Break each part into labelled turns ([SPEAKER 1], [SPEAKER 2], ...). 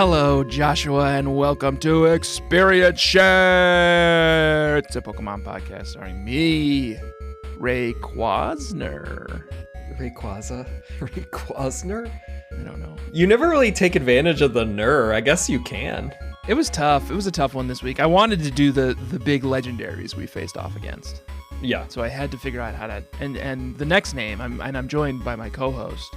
[SPEAKER 1] Hello, Joshua, and welcome to Experience Share. It's a Pokemon podcast starring me, Rayquaza.
[SPEAKER 2] Rayquaza?
[SPEAKER 1] I don't know.
[SPEAKER 2] You never really take advantage of the Ner. I guess you can.
[SPEAKER 1] It was tough. It was a tough one this week. I wanted to do the big legendaries we faced off against.
[SPEAKER 2] Yeah.
[SPEAKER 1] So I had to figure out how to... And the next name, I'm joined by my co-host,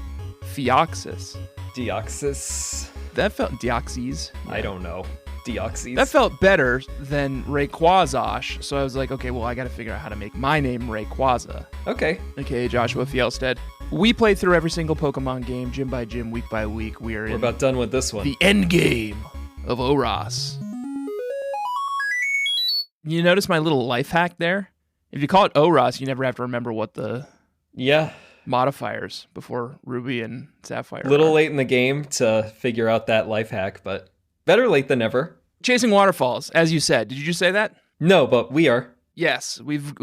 [SPEAKER 1] Deoxys.
[SPEAKER 2] Deoxys?
[SPEAKER 1] That felt... Deoxys?
[SPEAKER 2] Yeah. I don't know. Deoxys?
[SPEAKER 1] That felt better than Rayquaza, so I was like, okay, well, I gotta figure out how to make my name Rayquaza.
[SPEAKER 2] Okay.
[SPEAKER 1] Okay, Joshua Fjellstead. We play through every single Pokemon game, gym by gym, week by week. We're
[SPEAKER 2] about done with this one.
[SPEAKER 1] The end game of Oras. You notice my little life hack there? If you call it Oras, you never have to remember what the modifiers before Ruby and Sapphire
[SPEAKER 2] Little late in the game to figure out that life hack, but better late than never.
[SPEAKER 1] Chasing waterfalls, as you said. Did you just say that?
[SPEAKER 2] No, but we are.
[SPEAKER 1] Yes, we've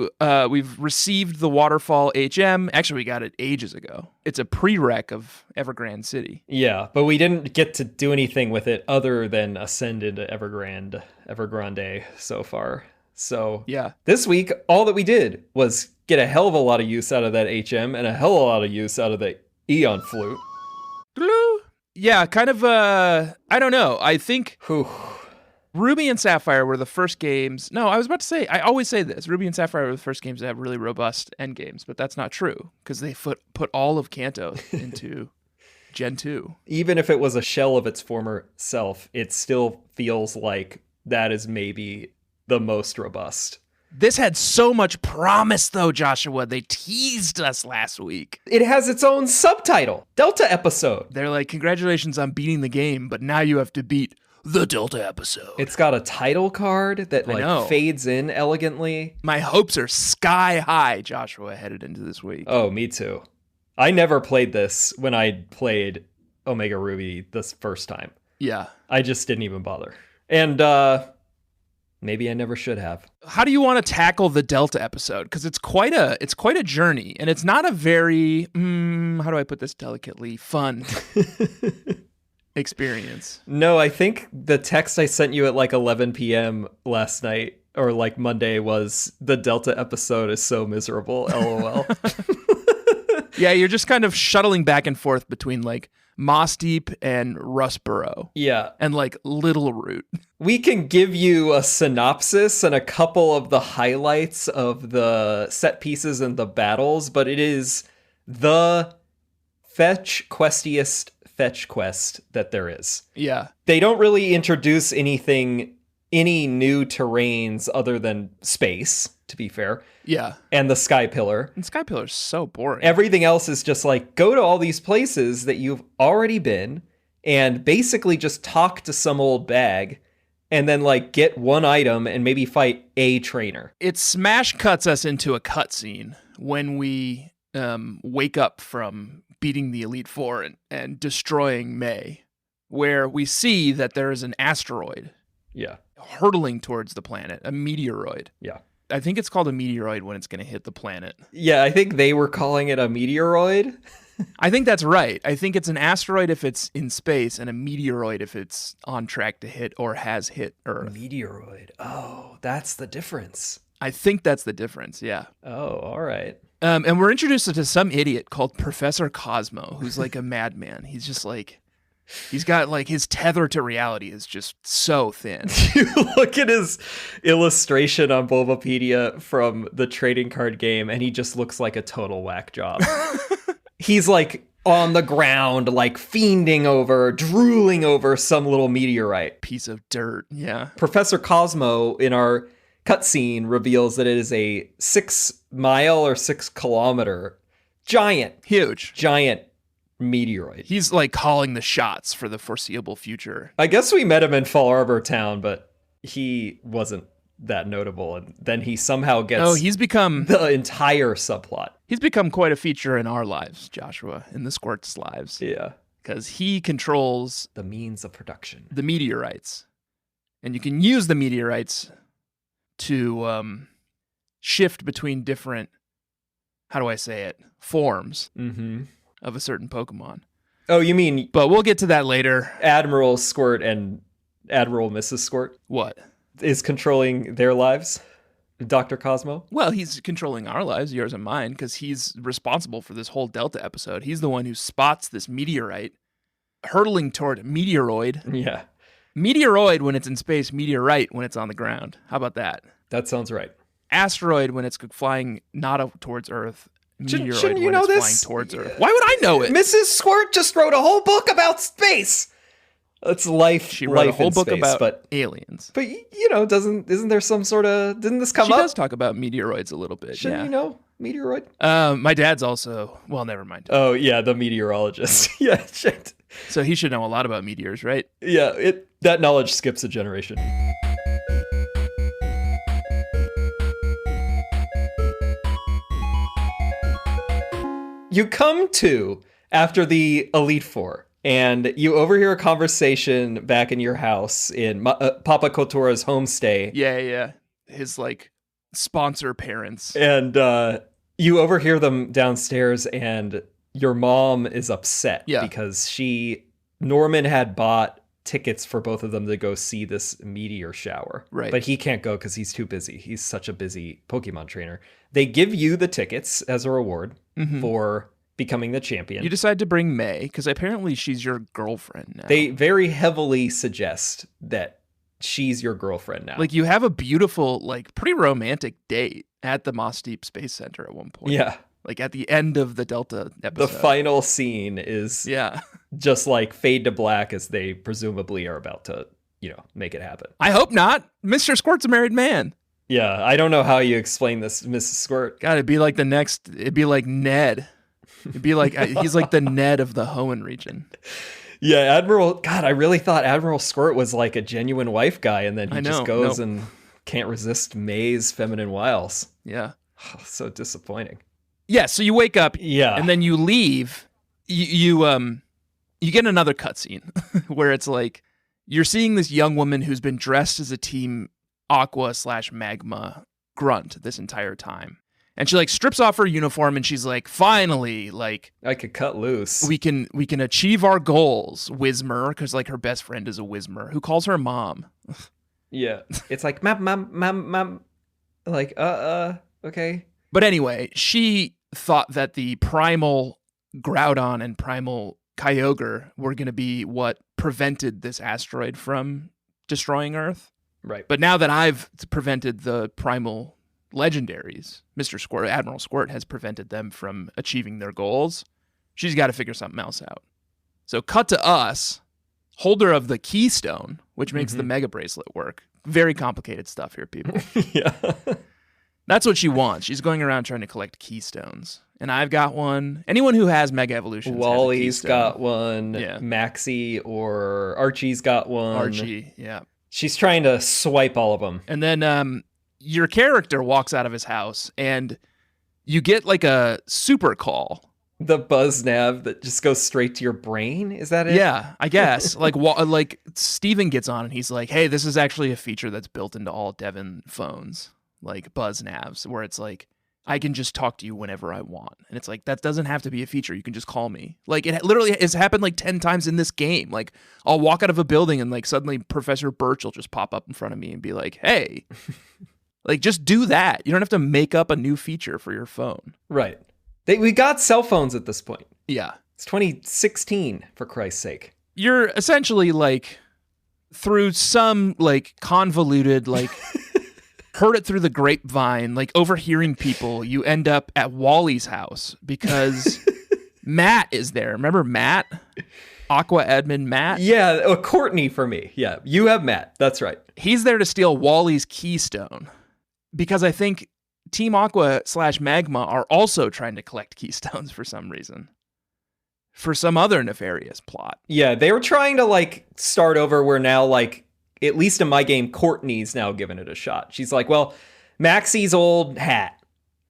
[SPEAKER 1] received the waterfall HM. Actually, we got it ages ago. It's a prereq of Evergrande City.
[SPEAKER 2] Yeah, but we didn't get to do anything with it other than ascend into Evergrande so far. So
[SPEAKER 1] yeah,
[SPEAKER 2] this week, all that we did was get a hell of a lot of use out of that HM and a hell of a lot of use out of the Eon Flute.
[SPEAKER 1] Yeah, kind of, I don't know. I think Ruby and Sapphire were the first games. No, I was about to say, I always say this. Ruby and Sapphire were the first games to have really robust endgames, but that's not true because they put all of Kanto into Gen 2.
[SPEAKER 2] Even if it was a shell of its former self, it still feels like that is maybe the most robust.
[SPEAKER 1] This had so much promise, though, Joshua. They teased us last week.
[SPEAKER 2] It has its own subtitle, Delta episode.
[SPEAKER 1] They're like, congratulations on beating the game, but now you have to beat the Delta episode.
[SPEAKER 2] It's got a title card that fades in elegantly.
[SPEAKER 1] My hopes are sky high, Joshua, headed into this week.
[SPEAKER 2] Oh, me too. I never played this when I played Omega Ruby this first time.
[SPEAKER 1] Yeah.
[SPEAKER 2] I just didn't even bother. And, maybe I never should have.
[SPEAKER 1] How do you want to tackle the Delta episode? Because it's quite a journey, and it's not a very how do I put this delicately, fun experience.
[SPEAKER 2] No, I think the text I sent you at like 11 p.m. last night or like Monday was the Delta episode is so miserable. LOL.
[SPEAKER 1] Yeah, you're just kind of shuttling back and forth between like Moss Deep and Rustboro.
[SPEAKER 2] Yeah.
[SPEAKER 1] And like Little Root.
[SPEAKER 2] We can give you a synopsis and a couple of the highlights of the set pieces and the battles, but it is the questiest fetch quest that there is.
[SPEAKER 1] Yeah.
[SPEAKER 2] They don't really introduce any new terrains other than space, to be fair.
[SPEAKER 1] Yeah.
[SPEAKER 2] And the Sky Pillar.
[SPEAKER 1] And Sky Pillar's so boring.
[SPEAKER 2] Everything else is just like, go to all these places that you've already been and basically just talk to some old bag and then like get one item and maybe fight a trainer.
[SPEAKER 1] It smash cuts us into a cutscene when we wake up from beating the Elite Four and destroying May, where we see that there is an asteroid hurtling towards the planet, a meteoroid.
[SPEAKER 2] Yeah.
[SPEAKER 1] I think it's called a meteoroid when it's going to hit the planet.
[SPEAKER 2] Yeah, I think they were calling it a meteoroid.
[SPEAKER 1] I think that's right. I think it's an asteroid if it's in space and a meteoroid if it's on track to hit or has hit Earth.
[SPEAKER 2] Meteoroid. Oh, that's the difference.
[SPEAKER 1] I think that's the difference, yeah.
[SPEAKER 2] Oh, all right.
[SPEAKER 1] And we're introduced to some idiot called Professor Cosmo, who's like a madman. He's just like... He's got, like, his tether to reality is just so thin.
[SPEAKER 2] You look at his illustration on Bulbapedia from the trading card game, and he just looks like a total whack job. He's, like, on the ground, like, drooling over some little meteorite.
[SPEAKER 1] Piece of dirt, yeah.
[SPEAKER 2] Professor Cosmo, in our cutscene, reveals that it is a 6-mile or 6-kilometer giant meteoroid.
[SPEAKER 1] He's like calling the shots for the foreseeable future.
[SPEAKER 2] I guess we met him in Fall Arbor Town, but he wasn't that notable. And then he somehow gets
[SPEAKER 1] he's become
[SPEAKER 2] the entire subplot.
[SPEAKER 1] He's become quite a feature in our lives, Joshua, in the Squirt's lives.
[SPEAKER 2] Yeah.
[SPEAKER 1] Because he controls
[SPEAKER 2] the means of production.
[SPEAKER 1] The meteorites. And you can use the meteorites to shift between different, how do I say it, forms.
[SPEAKER 2] Mm-hmm.
[SPEAKER 1] Of a certain Pokemon.
[SPEAKER 2] Oh, you mean
[SPEAKER 1] But we'll get to that later.
[SPEAKER 2] Admiral Squirt and Admiral Mrs. Squirt
[SPEAKER 1] What?
[SPEAKER 2] is controlling their lives? Dr. Cosmo?
[SPEAKER 1] Well, he's controlling our lives, yours and mine, because he's responsible for this whole Delta episode. He's the one who spots this meteorite hurtling toward meteoroid.
[SPEAKER 2] Yeah.
[SPEAKER 1] Meteoroid when it's in space, meteorite when it's on the ground. How about that?
[SPEAKER 2] That sounds right.
[SPEAKER 1] Asteroid when it's flying not towards Earth. Meteoroid
[SPEAKER 2] Shouldn't you
[SPEAKER 1] when
[SPEAKER 2] know
[SPEAKER 1] it's
[SPEAKER 2] this?
[SPEAKER 1] flying towards Earth. Why would I know it?
[SPEAKER 2] Mrs. Squirt just wrote a whole book about space. It's life.
[SPEAKER 1] She wrote
[SPEAKER 2] life
[SPEAKER 1] a whole
[SPEAKER 2] in
[SPEAKER 1] book
[SPEAKER 2] space,
[SPEAKER 1] about aliens.
[SPEAKER 2] But isn't there some sort of, didn't this come
[SPEAKER 1] She
[SPEAKER 2] up?
[SPEAKER 1] does talk about meteoroids a little bit.
[SPEAKER 2] Shouldn't
[SPEAKER 1] yeah.
[SPEAKER 2] you know meteoroid?
[SPEAKER 1] My dad's also, well, never mind.
[SPEAKER 2] Oh yeah, the meteorologist. Yeah, shit.
[SPEAKER 1] So he should know a lot about meteors, right?
[SPEAKER 2] Yeah, that knowledge skips a generation. You come to after the Elite Four, and you overhear a conversation back in your house in Papa Cultura's homestay.
[SPEAKER 1] Yeah. His, sponsor parents.
[SPEAKER 2] And you overhear them downstairs, and your mom is upset because Norman had bought tickets for both of them to go see this meteor shower.
[SPEAKER 1] Right.
[SPEAKER 2] But he can't go because he's too busy. He's such a busy Pokemon trainer. They give you the tickets as a reward for becoming the champion.
[SPEAKER 1] You decide to bring May, because apparently she's your girlfriend now.
[SPEAKER 2] They very heavily suggest that she's your girlfriend now.
[SPEAKER 1] You have a beautiful, pretty romantic date at the Moss Deep Space Center at one point.
[SPEAKER 2] Yeah.
[SPEAKER 1] At the end of the Delta episode.
[SPEAKER 2] The final scene is just fade to black as they presumably are about to, make it happen.
[SPEAKER 1] I hope not. Mr. Squirt's a married man.
[SPEAKER 2] Yeah, I don't know how you explain this, Mrs. Squirt.
[SPEAKER 1] God, it'd be like Ned. It'd be like, he's like the Ned of the Hoenn region.
[SPEAKER 2] Yeah, I really thought Admiral Squirt was like a genuine wife guy, and then he just goes and can't resist May's feminine wiles.
[SPEAKER 1] Yeah.
[SPEAKER 2] Oh, so disappointing.
[SPEAKER 1] Yeah, so you wake up,
[SPEAKER 2] and
[SPEAKER 1] then you leave. You get another cutscene where it's you're seeing this young woman who's been dressed as a Team Aqua/Magma grunt this entire time. And she strips off her uniform, and she's finally,
[SPEAKER 2] I could cut loose.
[SPEAKER 1] We can achieve our goals, Whismer, because her best friend is a Whismer who calls her mom.
[SPEAKER 2] Yeah, it's mom, okay.
[SPEAKER 1] But anyway, she thought that the Primal Groudon and Primal Kyogre were going to be what prevented this asteroid from destroying Earth.
[SPEAKER 2] Right.
[SPEAKER 1] But now that I've prevented the Primal Legendaries, Mr. Squirt, Admiral Squirt has prevented them from achieving their goals. She's got to figure something else out. So cut to us, holder of the Keystone, which makes the Mega Bracelet work. Very complicated stuff here, people.
[SPEAKER 2] Yeah.
[SPEAKER 1] That's what she wants. She's going around trying to collect Keystones. And I've got one. Anyone who has Mega Evolutions
[SPEAKER 2] Wally's
[SPEAKER 1] has a
[SPEAKER 2] got one.
[SPEAKER 1] Yeah.
[SPEAKER 2] Maxie or Archie's got one.
[SPEAKER 1] Archie, yeah.
[SPEAKER 2] She's trying to swipe all of them.
[SPEAKER 1] And then your character walks out of his house, and you get a super call.
[SPEAKER 2] The buzz nav that just goes straight to your brain? Is that it?
[SPEAKER 1] Yeah, I guess. Steven gets on, and he's like, hey, this is actually a feature that's built into all Devon phones, buzz navs, where it's I can just talk to you whenever I want. And it's that doesn't have to be a feature. You can just call me. It literally has happened 10 times in this game. I'll walk out of a building, and suddenly Professor Birch will just pop up in front of me and be like, hey, just do that. You don't have to make up a new feature for your phone.
[SPEAKER 2] Right. We got cell phones at this point.
[SPEAKER 1] Yeah.
[SPEAKER 2] It's 2016, for Christ's sake.
[SPEAKER 1] You're essentially through some convoluted, heard it through the grapevine, overhearing people, you end up at Wally's house because Matt is there. Remember Matt? Aqua admin Matt?
[SPEAKER 2] Yeah, Courtney for me. Yeah, you have Matt. That's right.
[SPEAKER 1] He's there to steal Wally's Keystone because I think Team Aqua/Magma are also trying to collect Keystones for some reason. For some other nefarious plot.
[SPEAKER 2] Yeah, they were trying to start over where now at least in my game, Courtney's now giving it a shot. She's well, Maxie's old hat.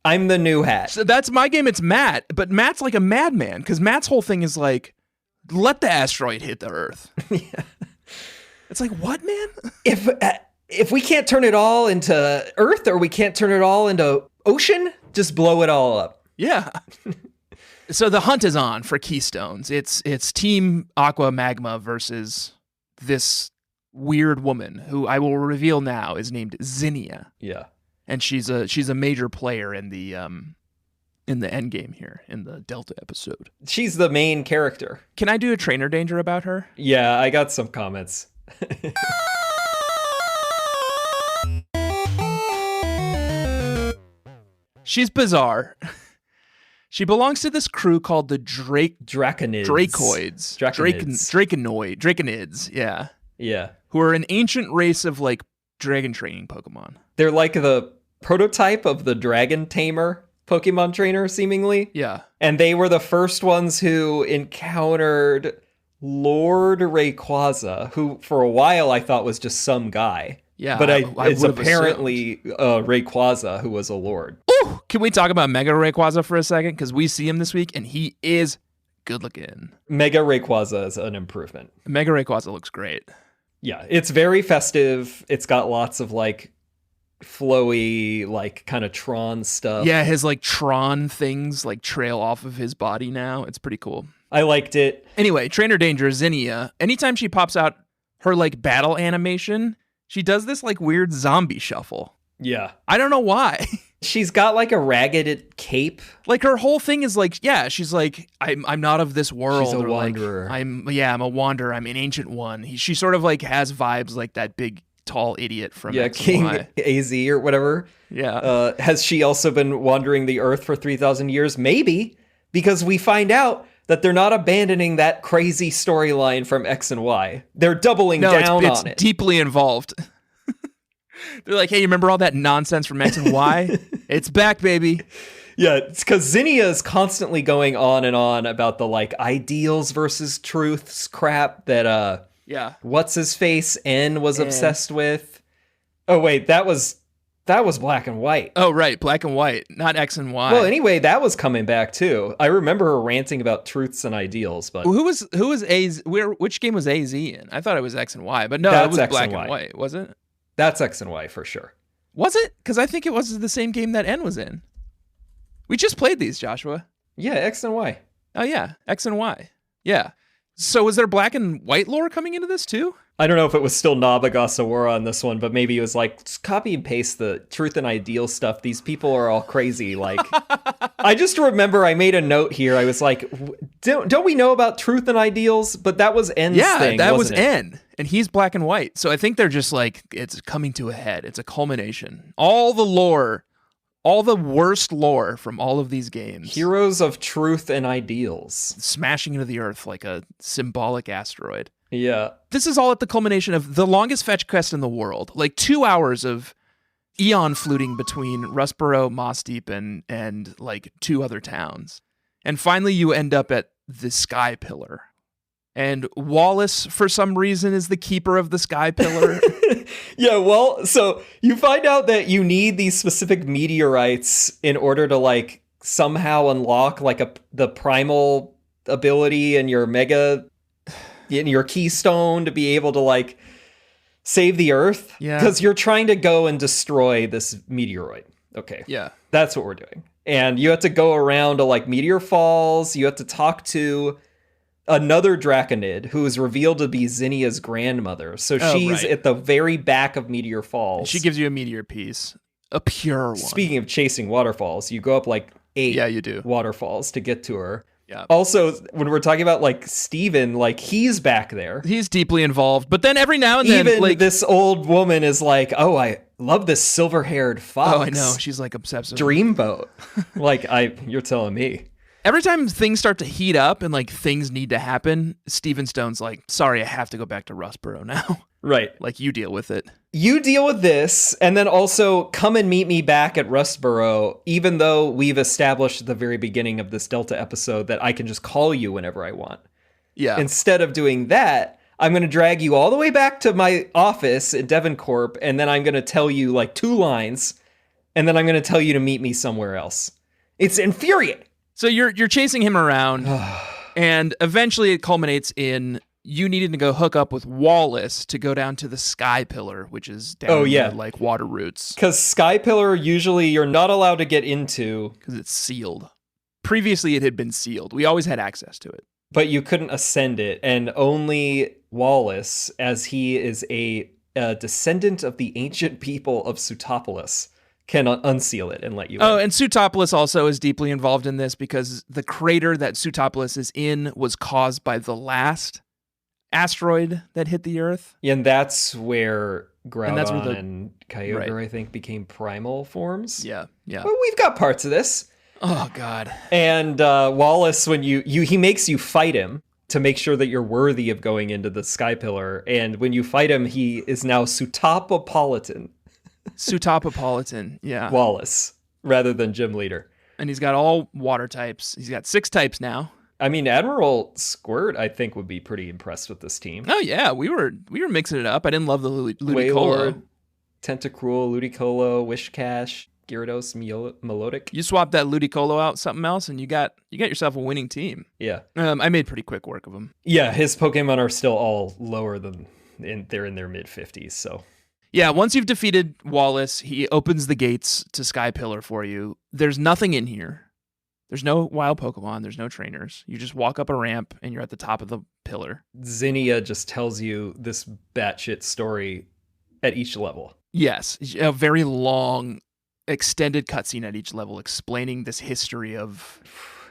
[SPEAKER 2] I'm the new hat.
[SPEAKER 1] So that's my game. It's Matt, but Matt's a madman because Matt's whole thing is let the asteroid hit the Earth.
[SPEAKER 2] Yeah.
[SPEAKER 1] It's what, man?
[SPEAKER 2] If we can't turn it all into Earth or we can't turn it all into ocean, just blow it all up.
[SPEAKER 1] Yeah. So the hunt is on for Keystones. It's Team Aqua Magma versus this weird woman who I will reveal now is named Zinnia.
[SPEAKER 2] Yeah.
[SPEAKER 1] And she's a major player in the end game here in the Delta episode.
[SPEAKER 2] She's the main character.
[SPEAKER 1] Can I do a trainer danger about her?
[SPEAKER 2] Yeah, I got some comments.
[SPEAKER 1] She's bizarre. She belongs to this crew called the
[SPEAKER 2] Draconids.
[SPEAKER 1] Draconids, yeah.
[SPEAKER 2] Yeah.
[SPEAKER 1] Who are an ancient race of like dragon training Pokemon.
[SPEAKER 2] They're like the prototype of the dragon tamer Pokemon trainer, seemingly.
[SPEAKER 1] Yeah.
[SPEAKER 2] And they were the first ones who encountered Lord Rayquaza, who for a while I thought was just some guy.
[SPEAKER 1] Yeah,
[SPEAKER 2] but it's
[SPEAKER 1] would've
[SPEAKER 2] apparently Rayquaza who was a lord.
[SPEAKER 1] Ooh, can we talk about Mega Rayquaza for a second? Because we see him this week, and he is good looking.
[SPEAKER 2] Mega Rayquaza is an improvement.
[SPEAKER 1] Mega Rayquaza looks great.
[SPEAKER 2] Yeah, it's very festive. It's got lots of like flowy, like kind of Tron stuff.
[SPEAKER 1] Yeah, his like Tron things like trail off of his body now. It's pretty cool.
[SPEAKER 2] I liked it.
[SPEAKER 1] Anyway, Trainer Danger, Zinnia. Anytime she pops out her like battle animation, she does this like weird zombie shuffle.
[SPEAKER 2] Yeah.
[SPEAKER 1] I don't know why.
[SPEAKER 2] She's got like a ragged cape.
[SPEAKER 1] Like her whole thing is like, yeah, she's like, I'm not of this world.
[SPEAKER 2] She's a
[SPEAKER 1] or
[SPEAKER 2] wanderer.
[SPEAKER 1] Like, I'm a wanderer. I'm an ancient one. She sort of like has vibes like that big tall idiot from X
[SPEAKER 2] King
[SPEAKER 1] and Y.
[SPEAKER 2] AZ or whatever.
[SPEAKER 1] Yeah.
[SPEAKER 2] Has she also been wandering the earth for 3,000 years? Maybe, because we find out that they're not abandoning that crazy storyline from X and Y. They're doubling down
[SPEAKER 1] it's
[SPEAKER 2] on it.
[SPEAKER 1] Deeply involved. They're like, hey, you remember all that nonsense from X and Y? It's back, baby.
[SPEAKER 2] Yeah, it's because Zinnia is constantly going on and on about the like ideals versus truths crap that what's his face N was obsessed with. Oh wait, that was Black and White.
[SPEAKER 1] Oh right, Black and White, not X and Y.
[SPEAKER 2] Well, anyway, that was coming back too. I remember her ranting about truths and ideals, but
[SPEAKER 1] who was AZ? Which game was AZ in? I thought it was X and Y, but no,
[SPEAKER 2] That's
[SPEAKER 1] it was
[SPEAKER 2] X
[SPEAKER 1] Black
[SPEAKER 2] and Y.
[SPEAKER 1] and White, was it?
[SPEAKER 2] That's X and Y for sure.
[SPEAKER 1] Was it? Because I think it was the same game that N was in. We just played these, Joshua.
[SPEAKER 2] Yeah, X and Y.
[SPEAKER 1] Oh yeah, X and Y. Yeah. So was there Black and White lore coming into this too?
[SPEAKER 2] I don't know if it was still Nabagasawara on this one, but maybe it was like, just copy and paste the truth and ideal stuff. These people are all crazy. Like, I just remember I made a note here. I was like, don't we know about truth and ideals? But that was N's thing,
[SPEAKER 1] that was
[SPEAKER 2] wasn't it?
[SPEAKER 1] N, and he's Black and White. So I think they're just like, it's coming to a head. It's a culmination. All the lore, all the worst lore from all of these games.
[SPEAKER 2] Heroes of truth and ideals.
[SPEAKER 1] Smashing into the earth like a symbolic asteroid.
[SPEAKER 2] Yeah.
[SPEAKER 1] This is all at the culmination of the longest fetch quest in the world. Like 2 hours of eon fluting between Rustboro, Moss Deep, and like 2 other towns. And finally you end up at the Sky Pillar. And Wallace, for some reason, is the keeper of the Sky Pillar.
[SPEAKER 2] Yeah, well, so you find out that you need these specific meteorites in order to like somehow unlock like the primal ability in your keystone to be able to like save the earth.
[SPEAKER 1] Yeah.
[SPEAKER 2] Because you're trying to go and destroy this meteoroid. Okay.
[SPEAKER 1] Yeah.
[SPEAKER 2] That's what we're doing. And you have to go around to like Meteor Falls. You have to talk to another Draconid who is revealed to be Zinnia's grandmother. So she's at the very back of Meteor Falls.
[SPEAKER 1] She gives you a meteor piece. A pure one.
[SPEAKER 2] Speaking of chasing waterfalls, you go up like 8
[SPEAKER 1] you do.
[SPEAKER 2] waterfalls to get to her.
[SPEAKER 1] Yeah.
[SPEAKER 2] Also, when we're talking about like Steven, like he's back there.
[SPEAKER 1] He's deeply involved. But then every now and then,
[SPEAKER 2] even
[SPEAKER 1] like,
[SPEAKER 2] this old woman is like, "Oh, I love this silver-haired fox."
[SPEAKER 1] Oh, I know. She's like obsessed with
[SPEAKER 2] Dreamboat. You're telling me.
[SPEAKER 1] Every time things start to heat up and like things need to happen, Steven Stone's like, sorry, I have to go back to Rustboro now.
[SPEAKER 2] Right.
[SPEAKER 1] Like, you deal with it.
[SPEAKER 2] You deal with this, and then also come and meet me back at Rustboro, even though we've established at the very beginning of this Delta episode that I can just call you whenever I want.
[SPEAKER 1] Yeah.
[SPEAKER 2] Instead of doing that, I'm going to drag you all the way back to my office at Devoncorp, and then I'm going to tell you like 2 lines, and then I'm going to tell you to meet me somewhere else. It's infuriating.
[SPEAKER 1] So you're chasing him around, and eventually it culminates in you needing to go hook up with Wallace to go down to the Sky Pillar, which is down in the, like, water roots.
[SPEAKER 2] Because Sky Pillar, usually you're not allowed to get into.
[SPEAKER 1] Because it's sealed. previously it had been sealed. We always had access to it.
[SPEAKER 2] But you couldn't ascend it, and only Wallace, as he is a descendant of the ancient people of Sutopolis, can unseal it and let you in.
[SPEAKER 1] And Sutopolis also is deeply involved in this because the crater that Sutopolis is in was caused by the last asteroid that hit the Earth.
[SPEAKER 2] And that's where Groudon and Kyogre, right, I think, became primal forms.
[SPEAKER 1] Yeah.
[SPEAKER 2] Well, we've got parts of this.
[SPEAKER 1] Oh, God.
[SPEAKER 2] And Wallace, when he makes you fight him to make sure that you're worthy of going into the Sky Pillar. And when you fight him, he is now Sutopopolitan.
[SPEAKER 1] Sutopopolitan, yeah.
[SPEAKER 2] Wallace, rather than Gym Leader.
[SPEAKER 1] And he's got all water types. He's got 6 types now.
[SPEAKER 2] I mean, Admiral Squirt, I think, would be pretty impressed with this team.
[SPEAKER 1] Oh, yeah. We were mixing it up. I didn't love the Ludicolo.
[SPEAKER 2] Wailord, Tentacruel, Ludicolo, Wishcash, Gyarados, Melodic.
[SPEAKER 1] You swap that Ludicolo out something else, and you got yourself a winning team.
[SPEAKER 2] Yeah.
[SPEAKER 1] I made pretty quick work of him.
[SPEAKER 2] Yeah, his Pokemon are still all lower than... they're in their mid-50s, so...
[SPEAKER 1] Yeah, once you've defeated Wallace, he opens the gates to Sky Pillar for you. There's nothing in here. There's no wild Pokemon. There's no trainers. You just walk up a ramp, and you're at the top of the pillar.
[SPEAKER 2] Zinnia just tells you this batshit story at each level.
[SPEAKER 1] Yes, a very long, extended cutscene at each level explaining this history of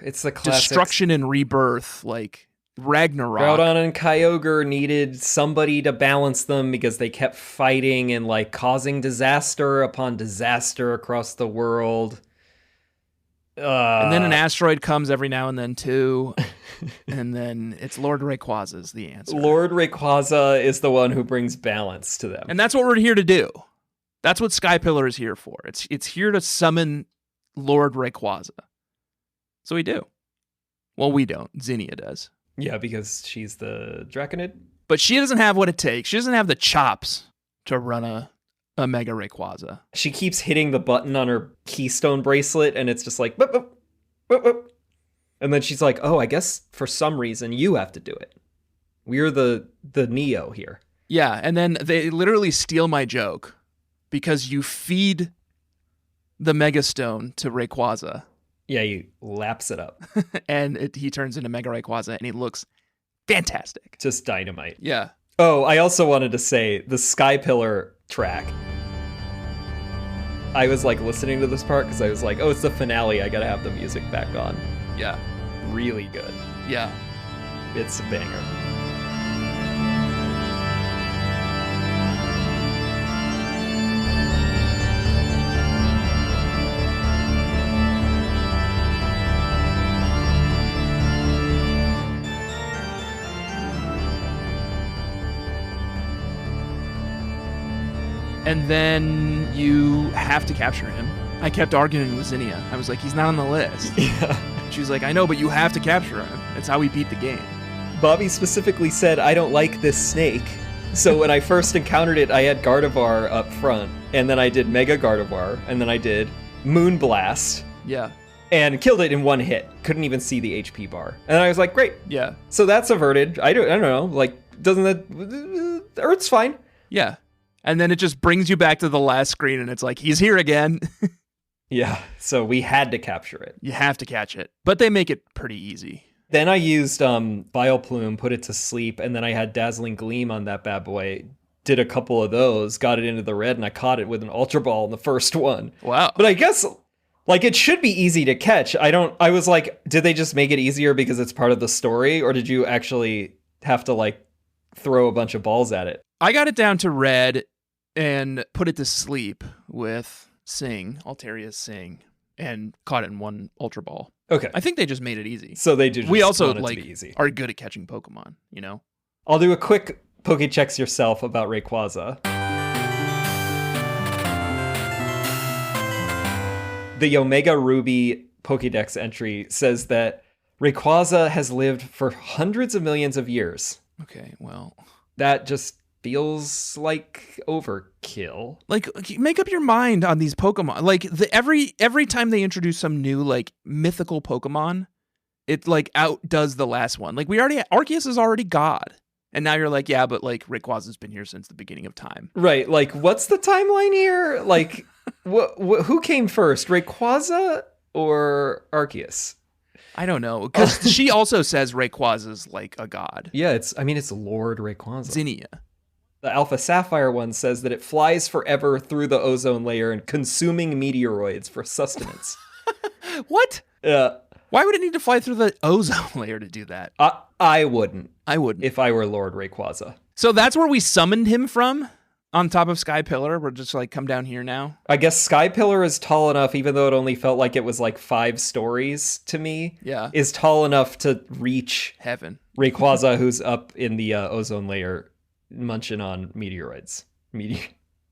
[SPEAKER 2] it's the classic
[SPEAKER 1] destruction and rebirth, like Ragnarok.
[SPEAKER 2] Groudon and Kyogre needed somebody to balance them because they kept fighting and like causing disaster upon disaster across the world.
[SPEAKER 1] And then an asteroid comes every now and then too, and then it's Lord Rayquaza's the answer.
[SPEAKER 2] Lord Rayquaza is the one who brings balance to them,
[SPEAKER 1] and that's what we're here to do. That's what Sky Pillar is here for. It's here to summon Lord Rayquaza. So we do. Well, we don't. Zinnia does.
[SPEAKER 2] Yeah, because she's the Draconid.
[SPEAKER 1] But she doesn't have what it takes. She doesn't have the chops to run a Mega Rayquaza.
[SPEAKER 2] She keeps hitting the button on her keystone bracelet, and it's just like, boop, boop, boop, boop. And then she's like, oh, I guess for some reason you have to do it. We're the Neo here.
[SPEAKER 1] Yeah, and then they literally steal my joke because you feed the Mega Stone to Rayquaza.
[SPEAKER 2] Yeah, he laps it up.
[SPEAKER 1] And he turns into Mega Rayquaza, and he looks fantastic.
[SPEAKER 2] Just dynamite.
[SPEAKER 1] Yeah.
[SPEAKER 2] Oh, I also wanted to say the Sky Pillar track. I was like listening to this part because I was like, oh, it's the finale. I gotta have the music back on.
[SPEAKER 1] Yeah.
[SPEAKER 2] Really good.
[SPEAKER 1] Yeah.
[SPEAKER 2] It's a banger.
[SPEAKER 1] And then you have to capture him. I kept arguing with Zinnia. I was like, he's not on the list.
[SPEAKER 2] Yeah.
[SPEAKER 1] She was like, I know, but you have to capture him. It's how we beat the game.
[SPEAKER 2] Bobby specifically said, I don't like this snake. So when I first encountered it, I had Gardevoir up front, and then I did Mega Gardevoir, and then I did Moonblast.
[SPEAKER 1] Yeah.
[SPEAKER 2] And killed it in one hit. Couldn't even see the HP bar. And I was like, great.
[SPEAKER 1] Yeah.
[SPEAKER 2] So that's averted. I don't know. Like, doesn't that... Earth's fine.
[SPEAKER 1] Yeah. And then it just brings you back to the last screen, and it's like, he's here again.
[SPEAKER 2] Yeah, so we had to capture it.
[SPEAKER 1] You have to catch it. But they make it pretty easy.
[SPEAKER 2] Then I used Vileplume, put it to sleep, and then I had Dazzling Gleam on that bad boy. Did a couple of those, got it into the red, and I caught it with an Ultra Ball in the first one.
[SPEAKER 1] Wow.
[SPEAKER 2] But I guess, like, it should be easy to catch. I was like, did they just make it easier because it's part of the story, or did you actually have to, like, throw a bunch of balls at it?
[SPEAKER 1] I got it down to red and put it to sleep with Sing, Altaria's Sing, and caught it in one Ultra Ball.
[SPEAKER 2] Okay.
[SPEAKER 1] I think they just made it easy.
[SPEAKER 2] So they do just
[SPEAKER 1] we also
[SPEAKER 2] want it
[SPEAKER 1] like
[SPEAKER 2] to be easy.
[SPEAKER 1] are good at catching Pokemon, you know?
[SPEAKER 2] I'll do a quick Pokéchecks yourself about Rayquaza. The Omega Ruby Pokédex entry says that Rayquaza has lived for hundreds of millions of years.
[SPEAKER 1] Okay, well,
[SPEAKER 2] that just feels like overkill.
[SPEAKER 1] Like, make up your mind on these Pokemon. Like, every time they introduce some new, like, mythical Pokemon, it, like, outdoes the last one. Like, Arceus is already God. And now you're like, yeah, but, like, Rayquaza's been here since the beginning of time.
[SPEAKER 2] Right, like, what's the timeline here? Like, who came first, Rayquaza or Arceus?
[SPEAKER 1] I don't know, because she also says Rayquaza's like a god.
[SPEAKER 2] Yeah, it's Lord Rayquaza.
[SPEAKER 1] Zinnia.
[SPEAKER 2] The Alpha Sapphire one says that it flies forever through the ozone layer and consuming meteoroids for sustenance.
[SPEAKER 1] What?
[SPEAKER 2] Yeah.
[SPEAKER 1] Why would it need to fly through the ozone layer to do that?
[SPEAKER 2] I wouldn't.
[SPEAKER 1] I wouldn't.
[SPEAKER 2] If I were Lord Rayquaza.
[SPEAKER 1] So that's where we summoned him from? On top of Sky Pillar? We're just like, come down here now?
[SPEAKER 2] I guess Sky Pillar is tall enough, even though it only felt like it was like 5 stories to me.
[SPEAKER 1] Yeah.
[SPEAKER 2] Is tall enough to reach
[SPEAKER 1] heaven.
[SPEAKER 2] Rayquaza, who's up in the ozone layer munching on meteoroids.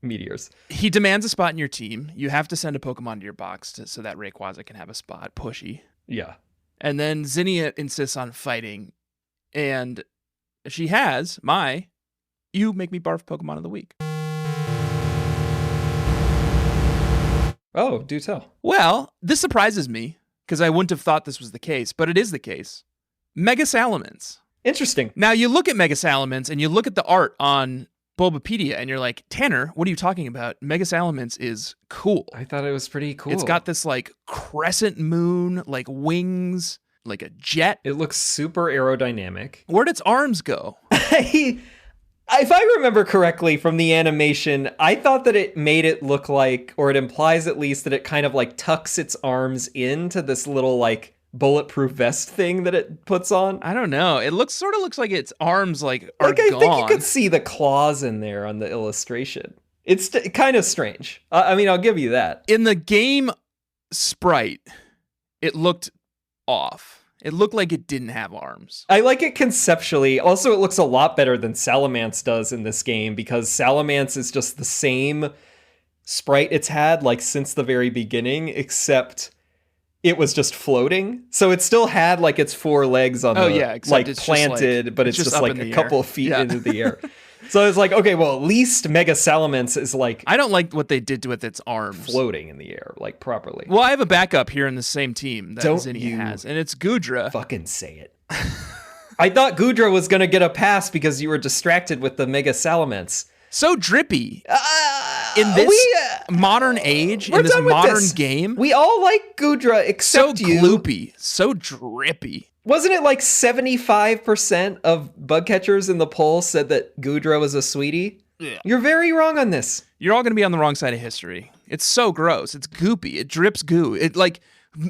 [SPEAKER 2] Meteors.
[SPEAKER 1] He demands a spot in your team. You have to send a Pokemon to your box so that Rayquaza can have a spot. Pushy.
[SPEAKER 2] Yeah.
[SPEAKER 1] And then Zinnia insists on fighting. And she has you make me barf Pokemon of the week.
[SPEAKER 2] Oh, do tell.
[SPEAKER 1] Well, this surprises me because I wouldn't have thought this was the case, but it is the case. Mega Salamence.
[SPEAKER 2] Interesting.
[SPEAKER 1] Now, you look at Mega Salamence and you look at the art on Bulbapedia and you're like, Tanner, what are you talking about? Mega Salamence is cool.
[SPEAKER 2] I thought it was pretty cool.
[SPEAKER 1] It's got this like crescent moon, like wings, like a jet.
[SPEAKER 2] It looks super aerodynamic.
[SPEAKER 1] Where'd its arms go?
[SPEAKER 2] If I remember correctly from the animation, I thought that it made it look like, or it implies at least that it kind of like tucks its arms into this little like bulletproof vest thing that it puts on.
[SPEAKER 1] I don't know. It sort of looks like its arms like are
[SPEAKER 2] like I
[SPEAKER 1] gone.
[SPEAKER 2] think you could see the claws in there on the illustration. It's kind of strange. I mean, I'll give you that.
[SPEAKER 1] In the game sprite, it looked off. It looked like it didn't have arms.
[SPEAKER 2] I like it conceptually. Also, it looks a lot better than Salamence does in this game because Salamence is just the same sprite it's had like since the very beginning, except it was just floating. So it still had like its 4 legs on like planted, but it's just like a couple of feet into the air. So it's like, okay, well, at least Mega Salamence is like...
[SPEAKER 1] I don't like what they did with its arms.
[SPEAKER 2] Floating in the air, like properly.
[SPEAKER 1] Well, I have a backup here in the same team that Zinnia has, and it's Goodra.
[SPEAKER 2] Fucking say it. I thought Goodra was going to get a pass because you were distracted with the Mega Salamence.
[SPEAKER 1] So drippy. In this modern age, in this modern game.
[SPEAKER 2] We all like Goodra except you.
[SPEAKER 1] So gloopy. So drippy.
[SPEAKER 2] Wasn't it like 75% of bug catchers in the poll said that Goodra was a sweetie?
[SPEAKER 1] Yeah.
[SPEAKER 2] You're very wrong on this.
[SPEAKER 1] You're all going to be on the wrong side of history. It's so gross. It's goopy. It drips goo. It like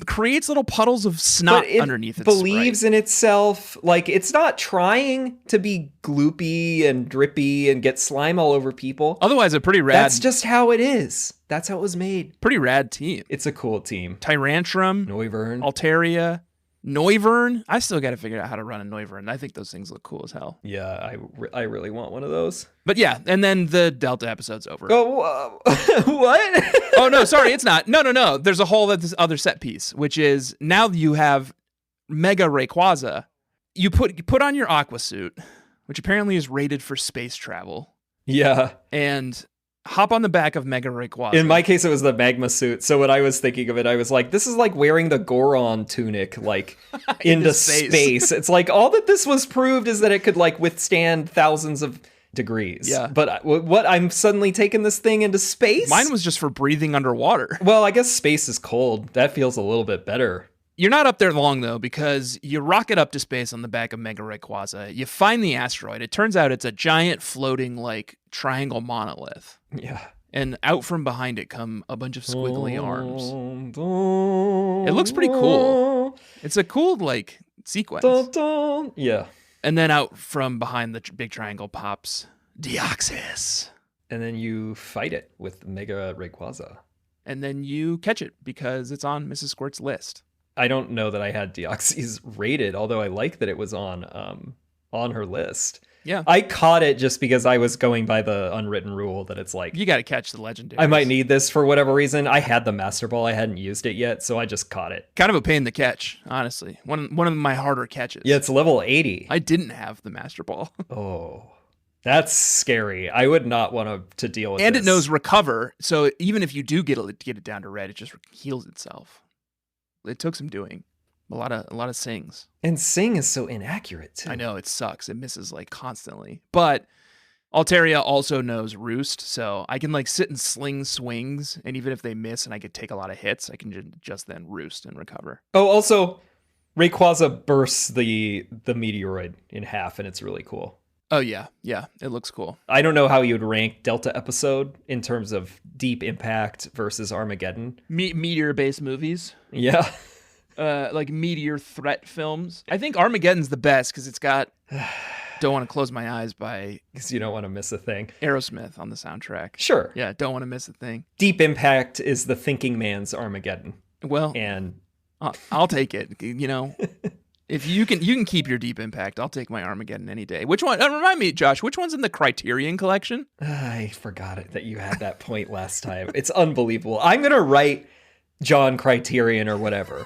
[SPEAKER 1] creates little puddles of snot underneath its
[SPEAKER 2] believes
[SPEAKER 1] sprite.
[SPEAKER 2] In itself. Like it's not trying to be gloopy and drippy and get slime all over people.
[SPEAKER 1] Otherwise, a pretty rad.
[SPEAKER 2] That's just how it is. That's how it was made.
[SPEAKER 1] Pretty rad team.
[SPEAKER 2] It's a cool team.
[SPEAKER 1] Tyrantrum,
[SPEAKER 2] Noivern,
[SPEAKER 1] Altaria, Noivern. I still got to figure out how to run a Noivern. I think those things look cool as hell.
[SPEAKER 2] Yeah, I really want one of those.
[SPEAKER 1] But yeah, and then the Delta episode's over.
[SPEAKER 2] Oh, what?
[SPEAKER 1] Oh, no, sorry, it's not. No. There's a whole other set piece, which is now you have Mega Rayquaza. You put on your Aqua suit, which apparently is rated for space travel.
[SPEAKER 2] Yeah.
[SPEAKER 1] And hop on the back of Mega Rayquaza.
[SPEAKER 2] In my case, it was the magma suit. So when I was thinking of it, I was like, this is like wearing the Goron tunic, like into space. It's like all that this was proved is that it could like withstand thousands of degrees.
[SPEAKER 1] Yeah.
[SPEAKER 2] But what, I'm suddenly taking this thing into space?
[SPEAKER 1] Mine was just for breathing underwater.
[SPEAKER 2] Well, I guess space is cold. That feels a little bit better.
[SPEAKER 1] You're not up there long, though, because you rocket up to space on the back of Mega Rayquaza. You find the asteroid. It turns out it's a giant floating, like, triangle monolith.
[SPEAKER 2] Yeah.
[SPEAKER 1] And out from behind it come a bunch of squiggly arms. It looks pretty cool. It's a cool, like, sequence.
[SPEAKER 2] Yeah.
[SPEAKER 1] And then out from behind the big triangle pops Deoxys.
[SPEAKER 2] And then you fight it with Mega Rayquaza.
[SPEAKER 1] And then you catch it because it's on Mrs. Squirt's list.
[SPEAKER 2] I don't know that I had Deoxys rated, although I like that it was on her list.
[SPEAKER 1] Yeah.
[SPEAKER 2] I caught it just because I was going by the unwritten rule that it's like...
[SPEAKER 1] You got to catch the legendaries.
[SPEAKER 2] I might need this for whatever reason. I had the Master Ball. I hadn't used it yet, so I just caught it.
[SPEAKER 1] Kind of a pain to catch, honestly. One of my harder catches.
[SPEAKER 2] Yeah, it's level 80.
[SPEAKER 1] I didn't have the Master Ball.
[SPEAKER 2] Oh, that's scary. I would not want to deal with
[SPEAKER 1] and
[SPEAKER 2] this.
[SPEAKER 1] It knows recover, so even if you do get it down to red, it just heals itself. It took some doing. A lot of sings.
[SPEAKER 2] And sing is so inaccurate too.
[SPEAKER 1] I know, it sucks. It misses like constantly. But Altaria also knows roost, so I can like sit and sling swings, and even if they miss and I could take a lot of hits, I can just then roost and recover.
[SPEAKER 2] Oh, also, Rayquaza bursts the meteoroid in half, and it's really cool.
[SPEAKER 1] Oh, yeah. Yeah, it looks cool.
[SPEAKER 2] I don't know how you would rank Delta Episode in terms of Deep Impact versus Armageddon.
[SPEAKER 1] Meteor-based movies.
[SPEAKER 2] Yeah.
[SPEAKER 1] Like meteor threat films. I think Armageddon's the best because it's got Don't Want to Close My Eyes by...
[SPEAKER 2] Because you don't want to miss a thing.
[SPEAKER 1] Aerosmith on the soundtrack.
[SPEAKER 2] Sure.
[SPEAKER 1] Yeah, Don't Want to Miss a Thing.
[SPEAKER 2] Deep Impact is the thinking man's Armageddon.
[SPEAKER 1] Well,
[SPEAKER 2] and
[SPEAKER 1] I'll take it. You know, if you can keep your Deep Impact, I'll take my Armageddon any day. Which one? Remind me, Josh, which one's in the Criterion collection?
[SPEAKER 2] I forgot it that you had that point last time. It's unbelievable. I'm going to write John Criterion or whatever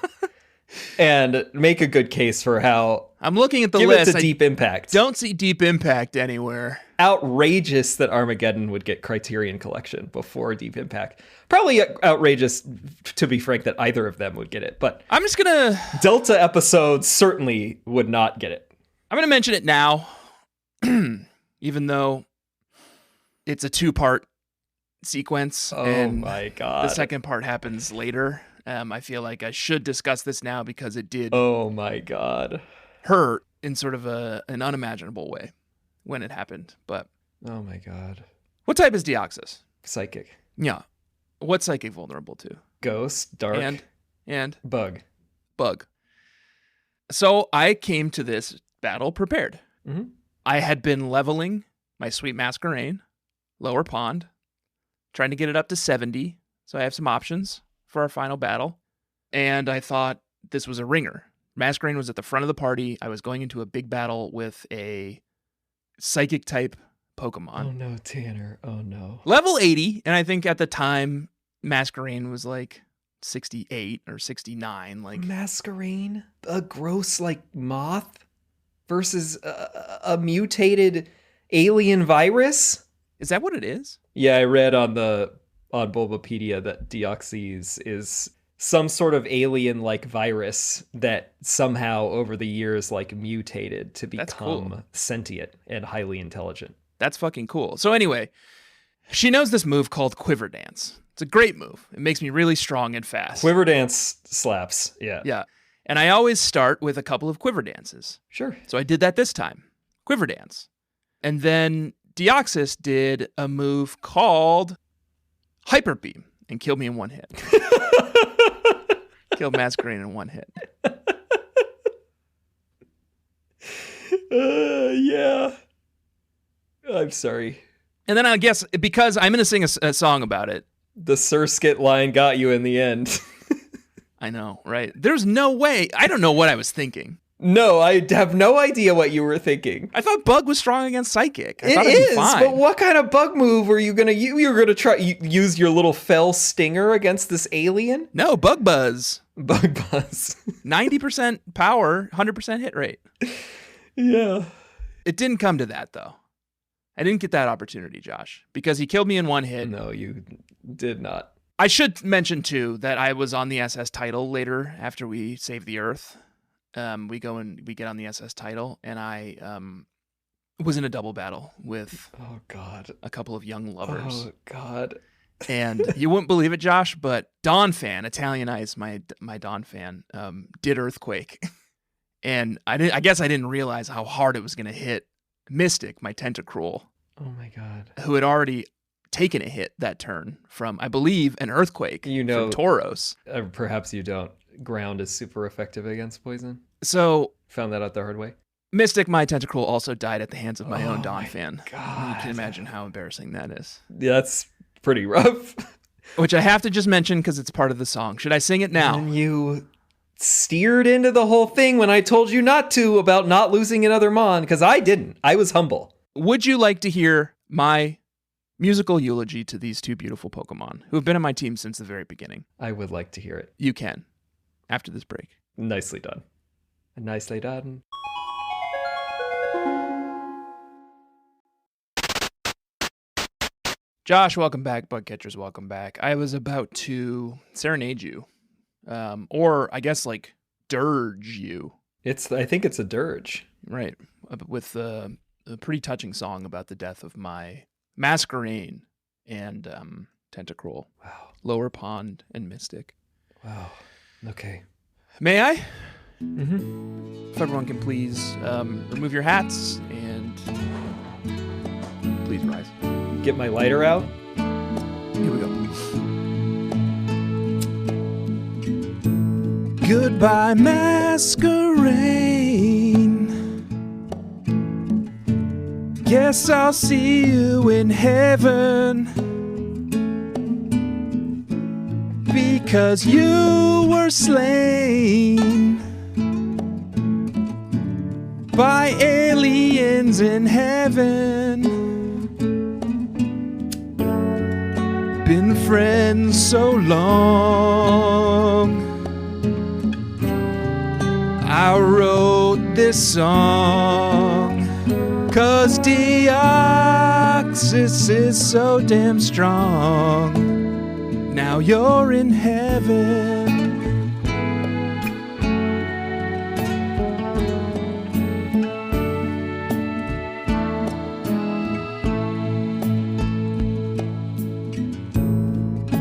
[SPEAKER 2] and make a good case for how...
[SPEAKER 1] I'm looking at the
[SPEAKER 2] give
[SPEAKER 1] list.
[SPEAKER 2] It to Deep Impact.
[SPEAKER 1] Don't see Deep Impact anywhere.
[SPEAKER 2] Outrageous that Armageddon would get Criterion Collection before Deep Impact. Probably outrageous, to be frank, that either of them would get it. But
[SPEAKER 1] I'm just gonna...
[SPEAKER 2] Delta Episodes certainly would not get it.
[SPEAKER 1] I'm gonna mention it now, even though it's a 2-part sequence.
[SPEAKER 2] Oh
[SPEAKER 1] and
[SPEAKER 2] my God.
[SPEAKER 1] The second part happens later. I feel like I should discuss this now because it did...
[SPEAKER 2] Oh my God.
[SPEAKER 1] hurt in sort of an unimaginable way when it happened. But
[SPEAKER 2] oh my God.
[SPEAKER 1] What type is Deoxys?
[SPEAKER 2] Psychic.
[SPEAKER 1] Yeah. What's Psychic vulnerable to?
[SPEAKER 2] Ghost, dark,
[SPEAKER 1] and
[SPEAKER 2] bug.
[SPEAKER 1] So I came to this battle prepared.
[SPEAKER 2] Mm-hmm.
[SPEAKER 1] I had been leveling my sweet Masquerain, lower pond, trying to get it up to 70. So I have some options for our final battle. And I thought this was a ringer. Masquerain was at the front of the party. I was going into a big battle with a psychic type Pokemon.
[SPEAKER 2] Oh no, Tanner. Oh no.
[SPEAKER 1] Level 80. And I think at the time, Masquerain was like 68 or 69. Like
[SPEAKER 2] Masquerain? A gross like moth versus a mutated alien virus?
[SPEAKER 1] Is that what it is?
[SPEAKER 2] Yeah, I read on Bulbapedia that Deoxys is some sort of alien-like virus that somehow over the years like mutated to become sentient and highly intelligent.
[SPEAKER 1] That's fucking cool. So anyway, she knows this move called Quiver Dance. It's a great move. It makes me really strong and fast.
[SPEAKER 2] Quiver Dance slaps. Yeah.
[SPEAKER 1] Yeah. And I always start with a couple of Quiver Dances.
[SPEAKER 2] Sure.
[SPEAKER 1] So I did that this time. Quiver Dance. And then Deoxys did a move called Hyper Beam and killed me in one hit. Killed Masquerain in one hit.
[SPEAKER 2] Yeah. I'm sorry.
[SPEAKER 1] And then I guess because I'm going to sing a song about it.
[SPEAKER 2] The Surskit line got you in the end.
[SPEAKER 1] I know, right? There's no way. I don't know what I was thinking.
[SPEAKER 2] No, I have no idea what you were thinking.
[SPEAKER 1] I thought Bug was strong against Psychic.
[SPEAKER 2] It is, but what kind of bug move were you gonna use? You were gonna try use your little fell stinger against this alien?
[SPEAKER 1] No, Bug Buzz.
[SPEAKER 2] Bug Buzz.
[SPEAKER 1] 90% power, 100% hit rate.
[SPEAKER 2] Yeah.
[SPEAKER 1] It didn't come to that, though. I didn't get that opportunity, Josh, because he killed me in one hit.
[SPEAKER 2] No, you did not.
[SPEAKER 1] I should mention, too, that I was on the SS Tidal later after we saved the Earth. We go and we get on the SS Tidal, and I was in a double battle with a couple of young lovers.
[SPEAKER 2] Oh, God.
[SPEAKER 1] And you wouldn't believe it, Josh, but Dawn Fan, Italianized my Dawn Fan, did Earthquake. And I guess I didn't realize how hard it was going to hit Mystic, my Tentacruel.
[SPEAKER 2] Oh, my God.
[SPEAKER 1] Who had already taken a hit that turn from, I believe, an Earthquake from Tauros.
[SPEAKER 2] Perhaps you don't. Ground is super effective against poison.
[SPEAKER 1] So
[SPEAKER 2] found that out the hard way.
[SPEAKER 1] Mystic, my Tentacruel, also died at the hands of my own Dawn Fan.
[SPEAKER 2] God.
[SPEAKER 1] You can imagine how embarrassing that is.
[SPEAKER 2] Yeah, that's pretty rough.
[SPEAKER 1] Which I have to just mention because it's part of the song. Should I sing it now?
[SPEAKER 2] And you steered into the whole thing when I told you not to about not losing another Mon, because I didn't. I was humble.
[SPEAKER 1] Would you like to hear my musical eulogy to these two beautiful Pokemon who have been on my team since the very beginning?
[SPEAKER 2] I would like to hear it.
[SPEAKER 1] You can. After this break.
[SPEAKER 2] Nicely done. Nicely done.
[SPEAKER 1] Josh, welcome back. Bug catchers, welcome back. I was about to serenade you. Or I guess like dirge you.
[SPEAKER 2] I think it's a dirge.
[SPEAKER 1] Right. With a pretty touching song about the death of my Masquerain and Tentacruel.
[SPEAKER 2] Wow.
[SPEAKER 1] Lower Pond and Mystic.
[SPEAKER 2] Wow. Okay.
[SPEAKER 1] May I? If everyone can please remove your hats and please rise.
[SPEAKER 2] Get my lighter out.
[SPEAKER 1] Here we go. Goodbye, masquerade. Guess I'll see you in heaven. Because you were slain by aliens in heaven. Been friends so long. I wrote this song 'cause Deoxys is so damn strong. Now you're in heaven.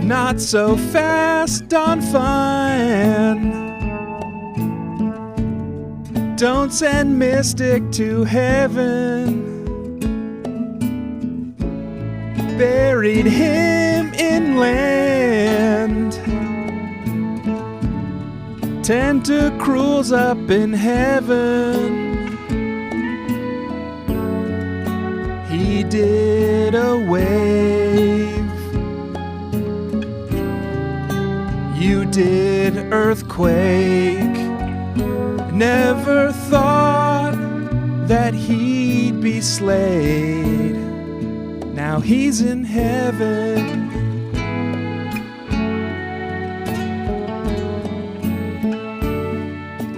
[SPEAKER 1] Not so fast, Don Fine. Don't send Mystic to heaven. Buried him inland. Tentacruel's up in heaven. He did a wave. You did earthquake. Never thought that he'd be slayed. Now he's in heaven.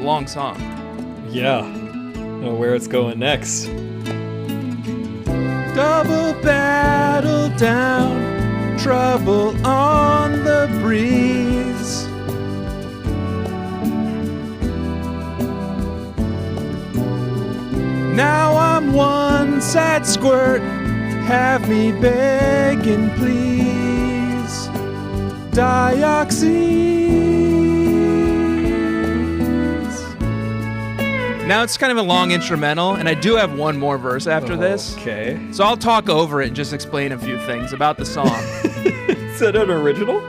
[SPEAKER 1] Long song.
[SPEAKER 2] Yeah. I don't know where it's going next.
[SPEAKER 1] Double battle down, trouble on the breeze. Now I'm one sad squirt, have me begging please. Dioxys. Now it's kind of a long instrumental, and I do have one more verse after this.
[SPEAKER 2] Okay.
[SPEAKER 1] So I'll talk over it and just explain a few things about the song.
[SPEAKER 2] Is that an original?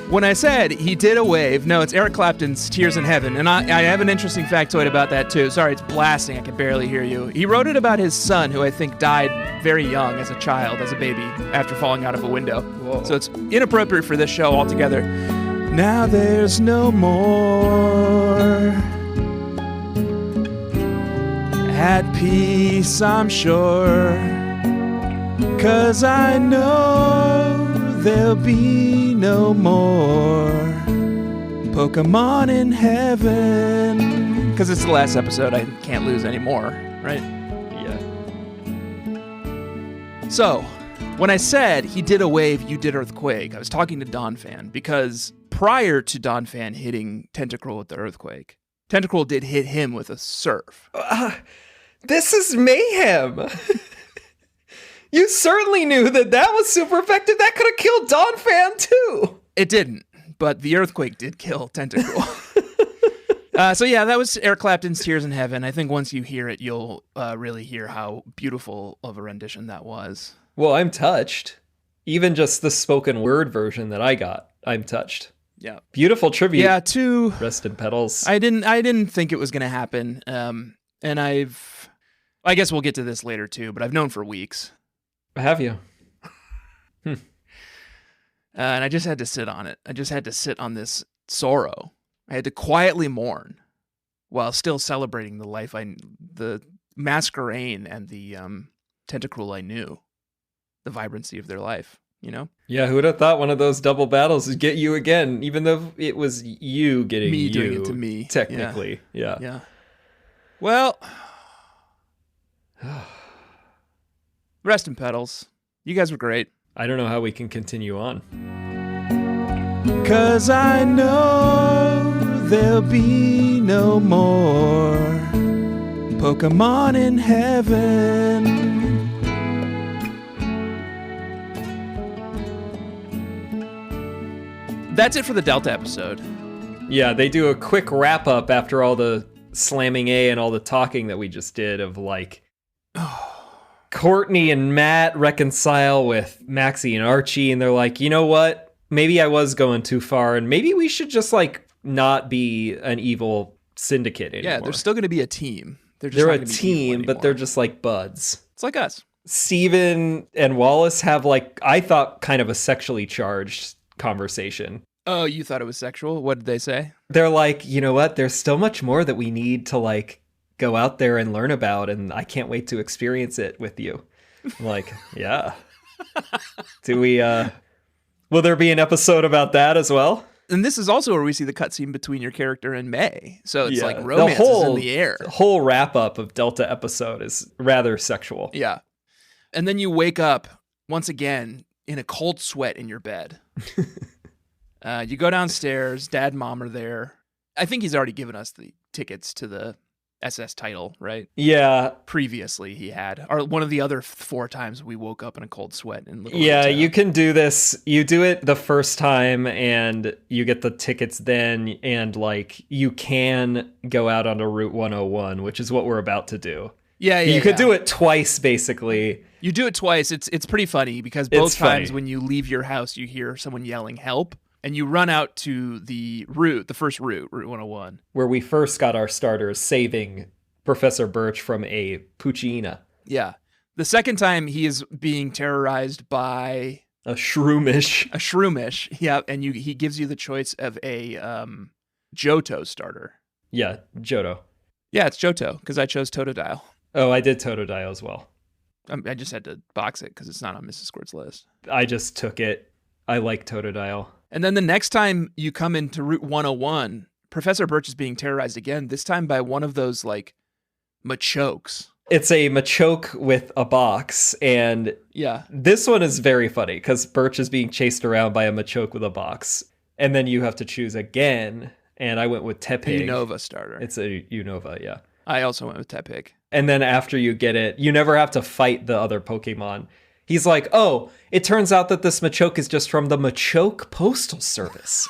[SPEAKER 1] When I said he did a wave, no, it's Eric Clapton's Tears in Heaven. And I have an interesting factoid about that too. Sorry, it's blasting. I can barely hear you. He wrote it about his son, who I think died very young as a child, as a baby, after falling out of a window.
[SPEAKER 2] Whoa.
[SPEAKER 1] So it's inappropriate for this show altogether. Now there's no more. At peace, I'm sure. 'Cause I know there'll be no more Pokémon in heaven. 'Cause it's the last episode, I can't lose anymore, right?
[SPEAKER 2] Yeah.
[SPEAKER 1] So, when I said he did a wave, you did earthquake, I was talking to Donphan, because prior to Donphan hitting Tentacruel with the earthquake, Tentacruel did hit him with a surf.
[SPEAKER 2] This is mayhem. You certainly knew that was super effective. That could have killed Donphan too.
[SPEAKER 1] It didn't, but the earthquake did kill Tentacruel. So yeah, that was Eric Clapton's Tears in Heaven. I think once you hear it, you'll really hear how beautiful of a rendition that was.
[SPEAKER 2] Well, I'm touched. Even just the spoken word version that I got, I'm touched.
[SPEAKER 1] Yeah.
[SPEAKER 2] Beautiful tribute.
[SPEAKER 1] Yeah, to
[SPEAKER 2] Rested Petals.
[SPEAKER 1] I didn't think it was going to happen. And I guess we'll get to this later too, but I've known for weeks.
[SPEAKER 2] Have you?
[SPEAKER 1] And I just had to sit on it. I just had to sit on this sorrow. I had to quietly mourn while still celebrating the masquerade and the Tentacruel I knew, the vibrancy of their life, you know?
[SPEAKER 2] Yeah, who would have thought one of those double battles would get you again, even though it was you getting
[SPEAKER 1] me
[SPEAKER 2] you.
[SPEAKER 1] doing it to me.
[SPEAKER 2] Technically, yeah.
[SPEAKER 1] Yeah. Well, rest in petals. You guys were great.
[SPEAKER 2] I don't know how we can continue on.
[SPEAKER 1] 'Cause I know there'll be no more Pokémon in heaven. That's it for the Delta episode.
[SPEAKER 2] Yeah, they do a quick wrap up after all the slamming A and all the talking that we just did of like Courtney and Matt reconcile with Maxie and Archie, and they're like, you know what? Maybe I was going too far, and maybe we should just like not be an evil syndicate anymore.
[SPEAKER 1] Yeah, they're still going to be a team.
[SPEAKER 2] They're a team, but they're just like buds.
[SPEAKER 1] It's like us.
[SPEAKER 2] Steven and Wallace have like, I thought, kind of a sexually charged conversation.
[SPEAKER 1] Oh, you thought it was sexual? What did they say?
[SPEAKER 2] They're like, you know what? There's still much more that we need to like go out there and learn about, and I can't wait to experience it with you. I'm like, yeah. Do we, will there be an episode about that as well?
[SPEAKER 1] And this is also where we see the cutscene between your character and May. So it's like romance is in the air.
[SPEAKER 2] The whole wrap-up of Delta episode is rather sexual.
[SPEAKER 1] Yeah. And then you wake up once again in a cold sweat in your bed. You go downstairs. Dad and Mom are there. I think he's already given us the tickets to the SS Tidal, right?
[SPEAKER 2] Yeah.
[SPEAKER 1] Previously he had. Or one of the other 4 times we woke up in a cold sweat.
[SPEAKER 2] Yeah, you can do this. You do it the first time and you get the tickets then, and like you can go out onto Route 101, which is what we're about to do.
[SPEAKER 1] Yeah.
[SPEAKER 2] You could do it twice, basically.
[SPEAKER 1] You do it twice. It's pretty funny because both times when you leave your house, you hear someone yelling help. And you run out to the first route, Route 101.
[SPEAKER 2] Where we first got our starters, saving Professor Birch from a Puccina.
[SPEAKER 1] Yeah. The second time, he is being terrorized by...
[SPEAKER 2] A Shroomish.
[SPEAKER 1] Yeah, and he gives you the choice of a Johto starter.
[SPEAKER 2] Yeah, Johto.
[SPEAKER 1] Yeah, it's Johto, because I chose Totodile.
[SPEAKER 2] Oh, I did Totodile as well.
[SPEAKER 1] I just had to box it, because it's not on Mrs. Squirt's list.
[SPEAKER 2] I just took it. I like Totodile.
[SPEAKER 1] And then the next time you come into Route 101, Professor Birch is being terrorized again, this time by one of those, like, Machokes.
[SPEAKER 2] It's a Machoke with a box, and
[SPEAKER 1] yeah,
[SPEAKER 2] this one is very funny, because Birch is being chased around by a Machoke with a box, and then you have to choose again, and I went with Tepig.
[SPEAKER 1] A Unova starter.
[SPEAKER 2] It's a Unova, yeah.
[SPEAKER 1] I also went with Tepig.
[SPEAKER 2] And then after you get it, you never have to fight the other Pokemon. He's like, oh, it turns out that this Machoke is just from the Machoke Postal Service.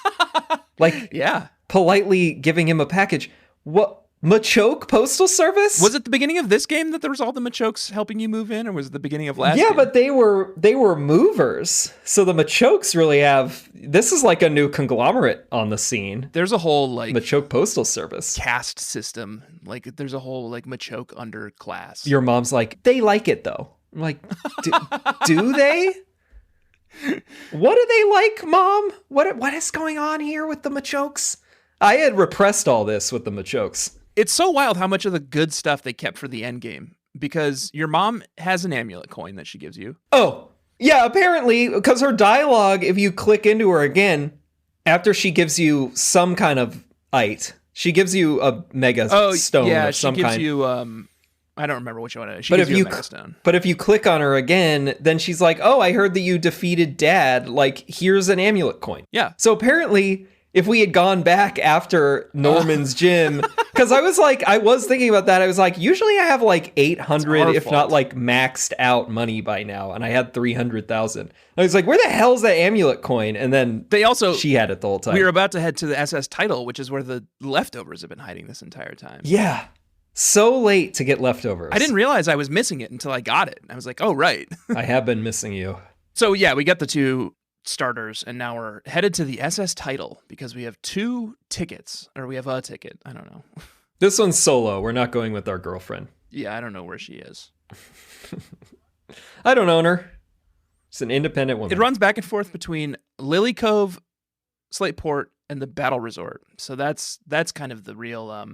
[SPEAKER 2] Like,
[SPEAKER 1] yeah,
[SPEAKER 2] politely giving him a package. What? Machoke Postal Service?
[SPEAKER 1] Was it the beginning of this game that there was all the Machokes helping you move in, or was it the beginning of last game?
[SPEAKER 2] Yeah, but they were movers. So the Machokes really have... This is like a new conglomerate on the scene.
[SPEAKER 1] There's a whole, like...
[SPEAKER 2] Machoke Postal Service.
[SPEAKER 1] Caste system. Like, there's a whole, like, Machoke underclass.
[SPEAKER 2] Your mom's like, they like it, though. I'm like, do they? What do they like, Mom? What is going on here with the Machokes? I had repressed all this with the Machokes.
[SPEAKER 1] It's so wild how much of the good stuff they kept for the end game, because your mom has an amulet coin that she gives you.
[SPEAKER 2] Oh, yeah, apparently, because her dialogue, if you click into her again, after she gives you some kind of ite, she gives you a mega stone of some kind.
[SPEAKER 1] Yeah, she gives you... I don't remember which one it is. She gives you a Mega Stone.
[SPEAKER 2] But if you click on her again, then she's like, oh, I heard that you defeated Dad. Like, here's an amulet coin.
[SPEAKER 1] Yeah.
[SPEAKER 2] So apparently, if we had gone back after Norman's gym, because I was thinking about that. I was like, usually I have like 800, if not like maxed out money by now. And I had 300,000. I was like, where the hell's that amulet coin? And then she had it the whole time.
[SPEAKER 1] We were about to head to the SS Tidal, which is where the leftovers have been hiding this entire time.
[SPEAKER 2] Yeah. So late to get leftovers.
[SPEAKER 1] I didn't realize I was missing it until I got it. I was like, oh, right.
[SPEAKER 2] I have been missing you.
[SPEAKER 1] So yeah, we got the 2 starters, and now we're headed to the SS Tidal because we have 2 tickets, or we have a ticket. I don't know.
[SPEAKER 2] This one's solo. We're not going with our girlfriend.
[SPEAKER 1] Yeah, I don't know where she is.
[SPEAKER 2] I don't own her. It's an independent woman.
[SPEAKER 1] It runs back and forth between Lily Cove, Slateport, and the Battle Resort. So that's kind of the real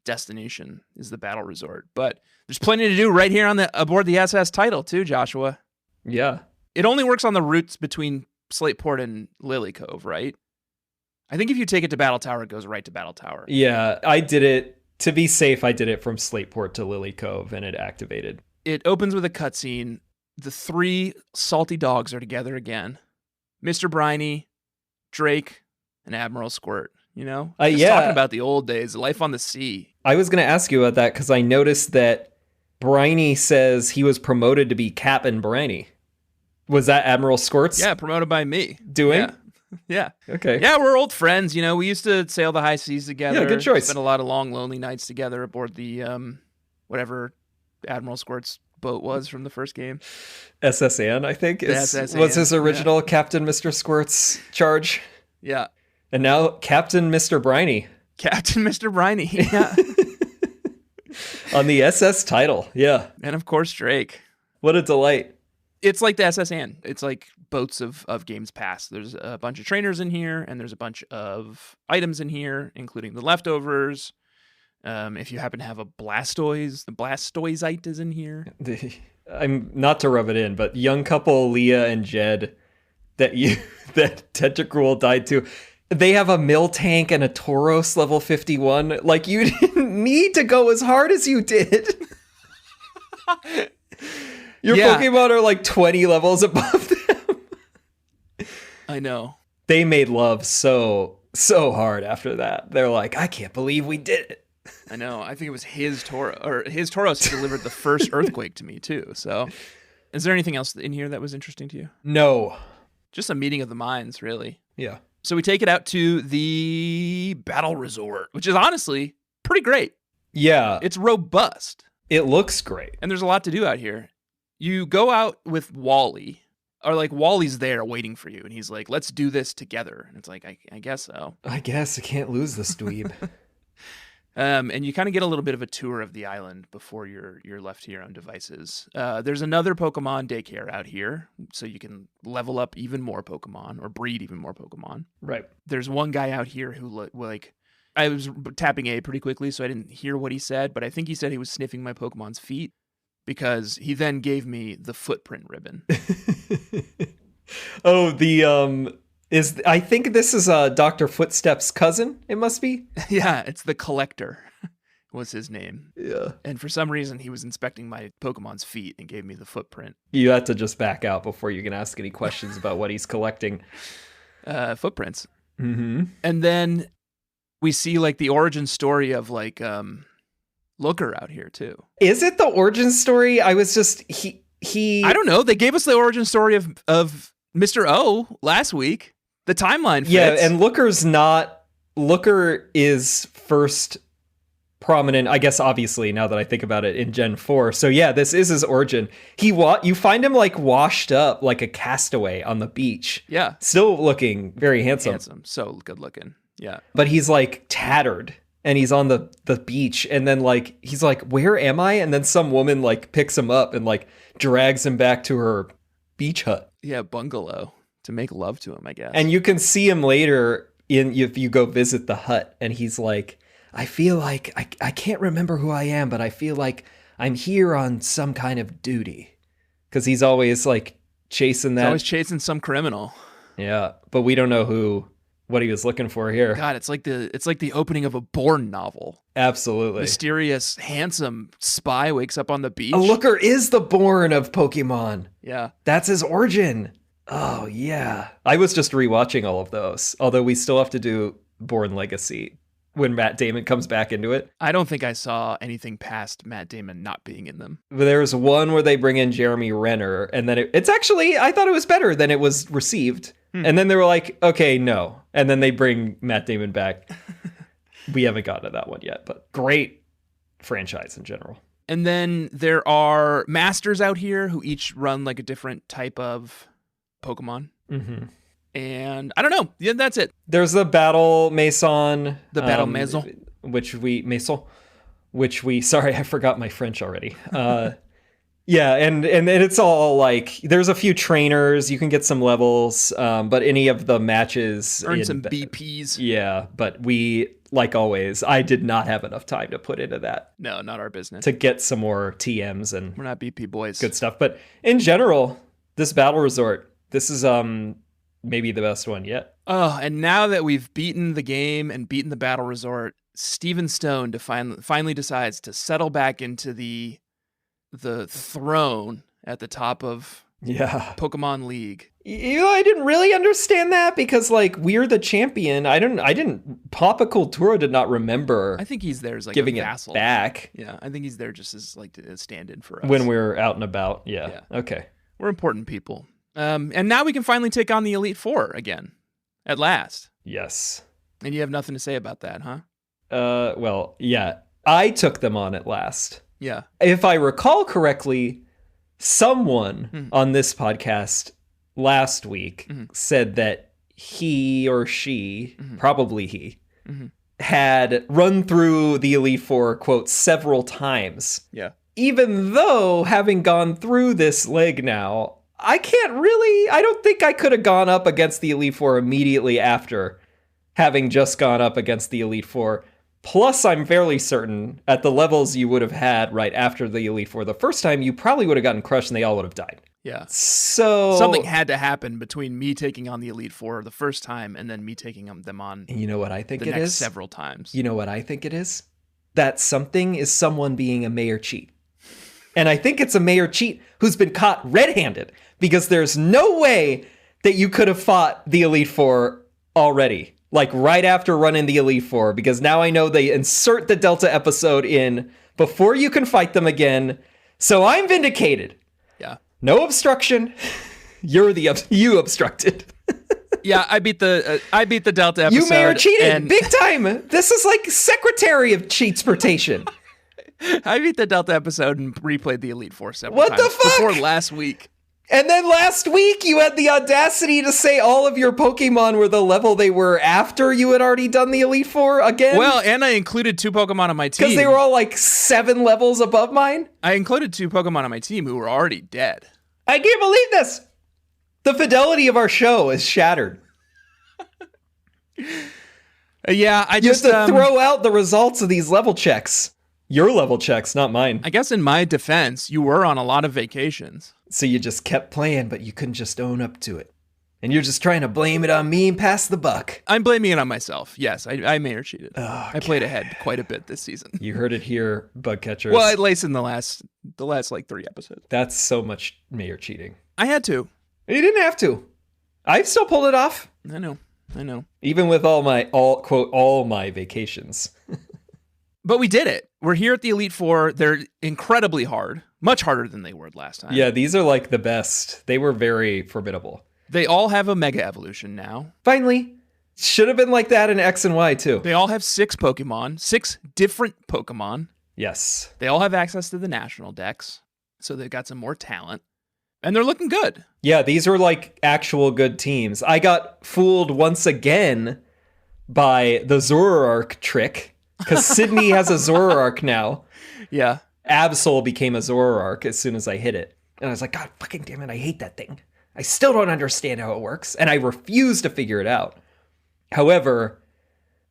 [SPEAKER 1] destination, is the Battle Resort. But there's plenty to do right here aboard the SS Tidal too, Joshua.
[SPEAKER 2] Yeah.
[SPEAKER 1] It only works on the routes between Slateport and Lily Cove, right? I think if you take it to Battle Tower, it goes right to Battle Tower.
[SPEAKER 2] Yeah, I did it. To be safe, I did it from Slateport to Lily Cove, and it activated.
[SPEAKER 1] It opens with a cutscene. The 3 salty dogs are together again. Mr. Briny, Drake, and Admiral Squirt. You know? Just talking about the old days, life on the sea.
[SPEAKER 2] I was going to ask you about that because I noticed that Briny says he was promoted to be Captain Briny. Was that Admiral Squirt's?
[SPEAKER 1] Yeah, promoted by me.
[SPEAKER 2] Doing?
[SPEAKER 1] Yeah. Yeah.
[SPEAKER 2] Okay.
[SPEAKER 1] Yeah, we're old friends. We used to sail the high seas together.
[SPEAKER 2] Yeah, good choice.
[SPEAKER 1] Spent a lot of long, lonely nights together aboard the whatever Admiral Squirt's boat was from the first game.
[SPEAKER 2] SSN, I think,
[SPEAKER 1] SSN,
[SPEAKER 2] was his original Captain Mr. Squirt's charge.
[SPEAKER 1] Yeah.
[SPEAKER 2] And now Captain Mr. Briny.
[SPEAKER 1] Captain Mr. Briny. Yeah.
[SPEAKER 2] On the SS Tidal. Yeah.
[SPEAKER 1] And of course, Drake.
[SPEAKER 2] What a delight.
[SPEAKER 1] It's like the SSN. It's like boats of games past. There's a bunch of trainers in here, and there's a bunch of items in here, including the leftovers. If you happen to have a Blastoise, the Blastoisite is in here.
[SPEAKER 2] I'm not to rub it in, but young couple Leah and Jed that Tentacruel died to, they have a mill tank and a Tauros level 51. Like, you didn't need to go as hard as you did. Your Pokemon are like 20 levels above them.
[SPEAKER 1] I know.
[SPEAKER 2] They made love so hard after that. They're like, I can't believe we did it.
[SPEAKER 1] I know. I think it was his Tauros delivered the first earthquake to me too. So, is there anything else in here that was interesting to you?
[SPEAKER 2] No.
[SPEAKER 1] Just a meeting of the minds, really.
[SPEAKER 2] Yeah.
[SPEAKER 1] So we take it out to the battle resort, which is honestly pretty great.
[SPEAKER 2] Yeah.
[SPEAKER 1] It's robust.
[SPEAKER 2] It looks great.
[SPEAKER 1] And there's a lot to do out here. You go out with Wally, or like Wally's there waiting for you, and he's like, let's do this together. And it's like, I guess so.
[SPEAKER 2] I guess I can't lose this dweeb.
[SPEAKER 1] And you kind of get a little bit of a tour of the island before you're left to your own devices. There's another Pokemon daycare out here, so you can level up even more Pokemon or breed even more Pokemon.
[SPEAKER 2] Right.
[SPEAKER 1] There's one guy out here who I was tapping A pretty quickly, so I didn't hear what he said, but I think he said he was sniffing my Pokemon's feet because he then gave me the footprint ribbon.
[SPEAKER 2] Oh, I think this is Dr. Footstep's cousin, it must be.
[SPEAKER 1] Yeah, it's the Collector was his name.
[SPEAKER 2] Yeah.
[SPEAKER 1] And for some reason, he was inspecting my Pokemon's feet and gave me the footprint.
[SPEAKER 2] You have to just back out before you can ask any questions about what he's collecting.
[SPEAKER 1] Footprints.
[SPEAKER 2] Mm-hmm.
[SPEAKER 1] And then we see like the origin story of like Looker out here too.
[SPEAKER 2] Is it the origin story? I was just he
[SPEAKER 1] I don't know. They gave us the origin story of Mr. O last week. The timeline fits.
[SPEAKER 2] Yeah, and Looker is first prominent, I guess, obviously, now that I think about it, in Gen 4. So yeah, this is his origin. You find him like washed up like a castaway on the beach.
[SPEAKER 1] Yeah.
[SPEAKER 2] Still looking very handsome.
[SPEAKER 1] So good looking. Yeah.
[SPEAKER 2] But he's like tattered and he's on the beach, and then like he's like, where am I? And then some woman like picks him up and like drags him back to her beach hut.
[SPEAKER 1] Yeah, bungalow to make love to him, I guess.
[SPEAKER 2] And you can see him later if you go visit the hut, and he's like, I feel like I can't remember who I am, but I feel like I'm here on some kind of duty. Because he's always like chasing that.
[SPEAKER 1] He's always chasing some criminal.
[SPEAKER 2] Yeah, but we don't know what he was looking for here.
[SPEAKER 1] God, it's like the opening of a Bourne novel.
[SPEAKER 2] Absolutely.
[SPEAKER 1] Mysterious, handsome spy wakes up on the beach.
[SPEAKER 2] A Looker is the Bourne of Pokemon.
[SPEAKER 1] Yeah.
[SPEAKER 2] That's his origin. Oh, yeah. I was just rewatching all of those, although we still have to do Bourne Legacy when Matt Damon comes back into it.
[SPEAKER 1] I don't think I saw anything past Matt Damon not being in them.
[SPEAKER 2] There's one where they bring in Jeremy Renner, and then it's actually, I thought it was better than it was received. And then they were like, okay, no. And then they bring Matt Damon back. We haven't gotten to that one yet, but great franchise in general.
[SPEAKER 1] And then there are masters out here who each run like a different type of Pokemon.
[SPEAKER 2] Mm-hmm.
[SPEAKER 1] And I don't know. Yeah, that's it.
[SPEAKER 2] There's the Battle Maison.
[SPEAKER 1] The Battle Maison.
[SPEAKER 2] Sorry, I forgot my French already. Yeah, and it's all like, there's a few trainers, you can get some levels, but any of the matches...
[SPEAKER 1] Earn some BPs.
[SPEAKER 2] Yeah, but we, like always, I did not have enough time to put into that.
[SPEAKER 1] No, not our business.
[SPEAKER 2] To get some more TMs and...
[SPEAKER 1] We're not BP boys.
[SPEAKER 2] Good stuff. But in general, this Battle Resort, this is maybe the best one yet.
[SPEAKER 1] Oh, and now that we've beaten the game and beaten the Battle Resort, Steven Stone finally decides to settle back into the throne at the top of Pokemon League.
[SPEAKER 2] You know, I didn't really understand that because like we're the champion. Papa Cultura did not remember.
[SPEAKER 1] I think he's there as like
[SPEAKER 2] giving
[SPEAKER 1] a vassal.
[SPEAKER 2] It back.
[SPEAKER 1] Yeah, I think he's there just as like a stand-in for us
[SPEAKER 2] when we're out and about. Yeah. Okay.
[SPEAKER 1] We're important people. And now we can finally take on the Elite Four again. At last.
[SPEAKER 2] Yes.
[SPEAKER 1] And you have nothing to say about that, huh?
[SPEAKER 2] Well, yeah. I took them on at last.
[SPEAKER 1] Yeah.
[SPEAKER 2] If I recall correctly, someone on this podcast last week said that he or she, probably he, had run through the Elite Four, quote, several times.
[SPEAKER 1] Yeah.
[SPEAKER 2] Even though, having gone through this leg now, I don't think I could have gone up against the Elite Four immediately after having just gone up against the Elite Four. Plus, I'm fairly certain at the levels you would have had right after the Elite Four the first time, you probably would have gotten crushed and they all would have died.
[SPEAKER 1] Yeah.
[SPEAKER 2] So
[SPEAKER 1] something had to happen between me taking on the Elite Four the first time and then me taking them on.
[SPEAKER 2] You know what I think
[SPEAKER 1] the
[SPEAKER 2] it
[SPEAKER 1] next
[SPEAKER 2] is?
[SPEAKER 1] Several times.
[SPEAKER 2] You know what I think it is? That something is someone being a mayor cheat. And I think it's a mayor cheat who's been caught red-handed, because there's no way that you could have fought the Elite Four already, like right after running the Elite Four, because now I know they insert the Delta episode in before you can fight them again. So I'm vindicated.
[SPEAKER 1] Yeah.
[SPEAKER 2] No obstruction. You obstructed.
[SPEAKER 1] Yeah, I beat the Delta episode.
[SPEAKER 2] You mayor cheated big time. This is like Secretary of Cheatsportation.
[SPEAKER 1] I beat the Delta episode and replayed the Elite Four several
[SPEAKER 2] What
[SPEAKER 1] times
[SPEAKER 2] the fuck?
[SPEAKER 1] before last week.
[SPEAKER 2] And then last week, you had the audacity to say all of your Pokemon were the level they were after you had already done the Elite Four again?
[SPEAKER 1] Well, and I included 2 Pokemon on my team.
[SPEAKER 2] Because they were all like 7 levels above mine?
[SPEAKER 1] I included 2 Pokemon on my team who were already dead.
[SPEAKER 2] I can't believe this! The fidelity of our show is shattered.
[SPEAKER 1] Yeah, I
[SPEAKER 2] You
[SPEAKER 1] just
[SPEAKER 2] have to throw out the results of these level checks. Your level checks, not mine.
[SPEAKER 1] I guess in my defense, you were on a lot of vacations.
[SPEAKER 2] So you just kept playing, but you couldn't just own up to it. And you're just trying to blame it on me and pass the buck.
[SPEAKER 1] I'm blaming it on myself. Yes, I mayor cheated.
[SPEAKER 2] Oh,
[SPEAKER 1] I played ahead quite a bit this season.
[SPEAKER 2] You heard it here, bug catchers.
[SPEAKER 1] Well, at least in the last like 3 episodes.
[SPEAKER 2] That's so much mayor cheating.
[SPEAKER 1] I had to.
[SPEAKER 2] You didn't have to. I've still pulled it off.
[SPEAKER 1] I know.
[SPEAKER 2] Even with all my vacations.
[SPEAKER 1] But we did it. We're here at the Elite Four. They're incredibly hard. Much harder than they were last time.
[SPEAKER 2] Yeah, these are like the best. They were very formidable.
[SPEAKER 1] They all have a Mega Evolution now.
[SPEAKER 2] Finally. Should have been like that in X and Y too.
[SPEAKER 1] They all have 6 Pokemon. 6 different Pokemon.
[SPEAKER 2] Yes.
[SPEAKER 1] They all have access to the national decks. So they've got some more talent. And they're looking good.
[SPEAKER 2] Yeah, these are like actual good teams. I got fooled once again by the Zoroark trick. Because Sydney has a Zoroark now.
[SPEAKER 1] Yeah.
[SPEAKER 2] Absol became a Zoroark as soon as I hit it. And I was like, God fucking damn it, I hate that thing. I still don't understand how it works. And I refuse to figure it out. However,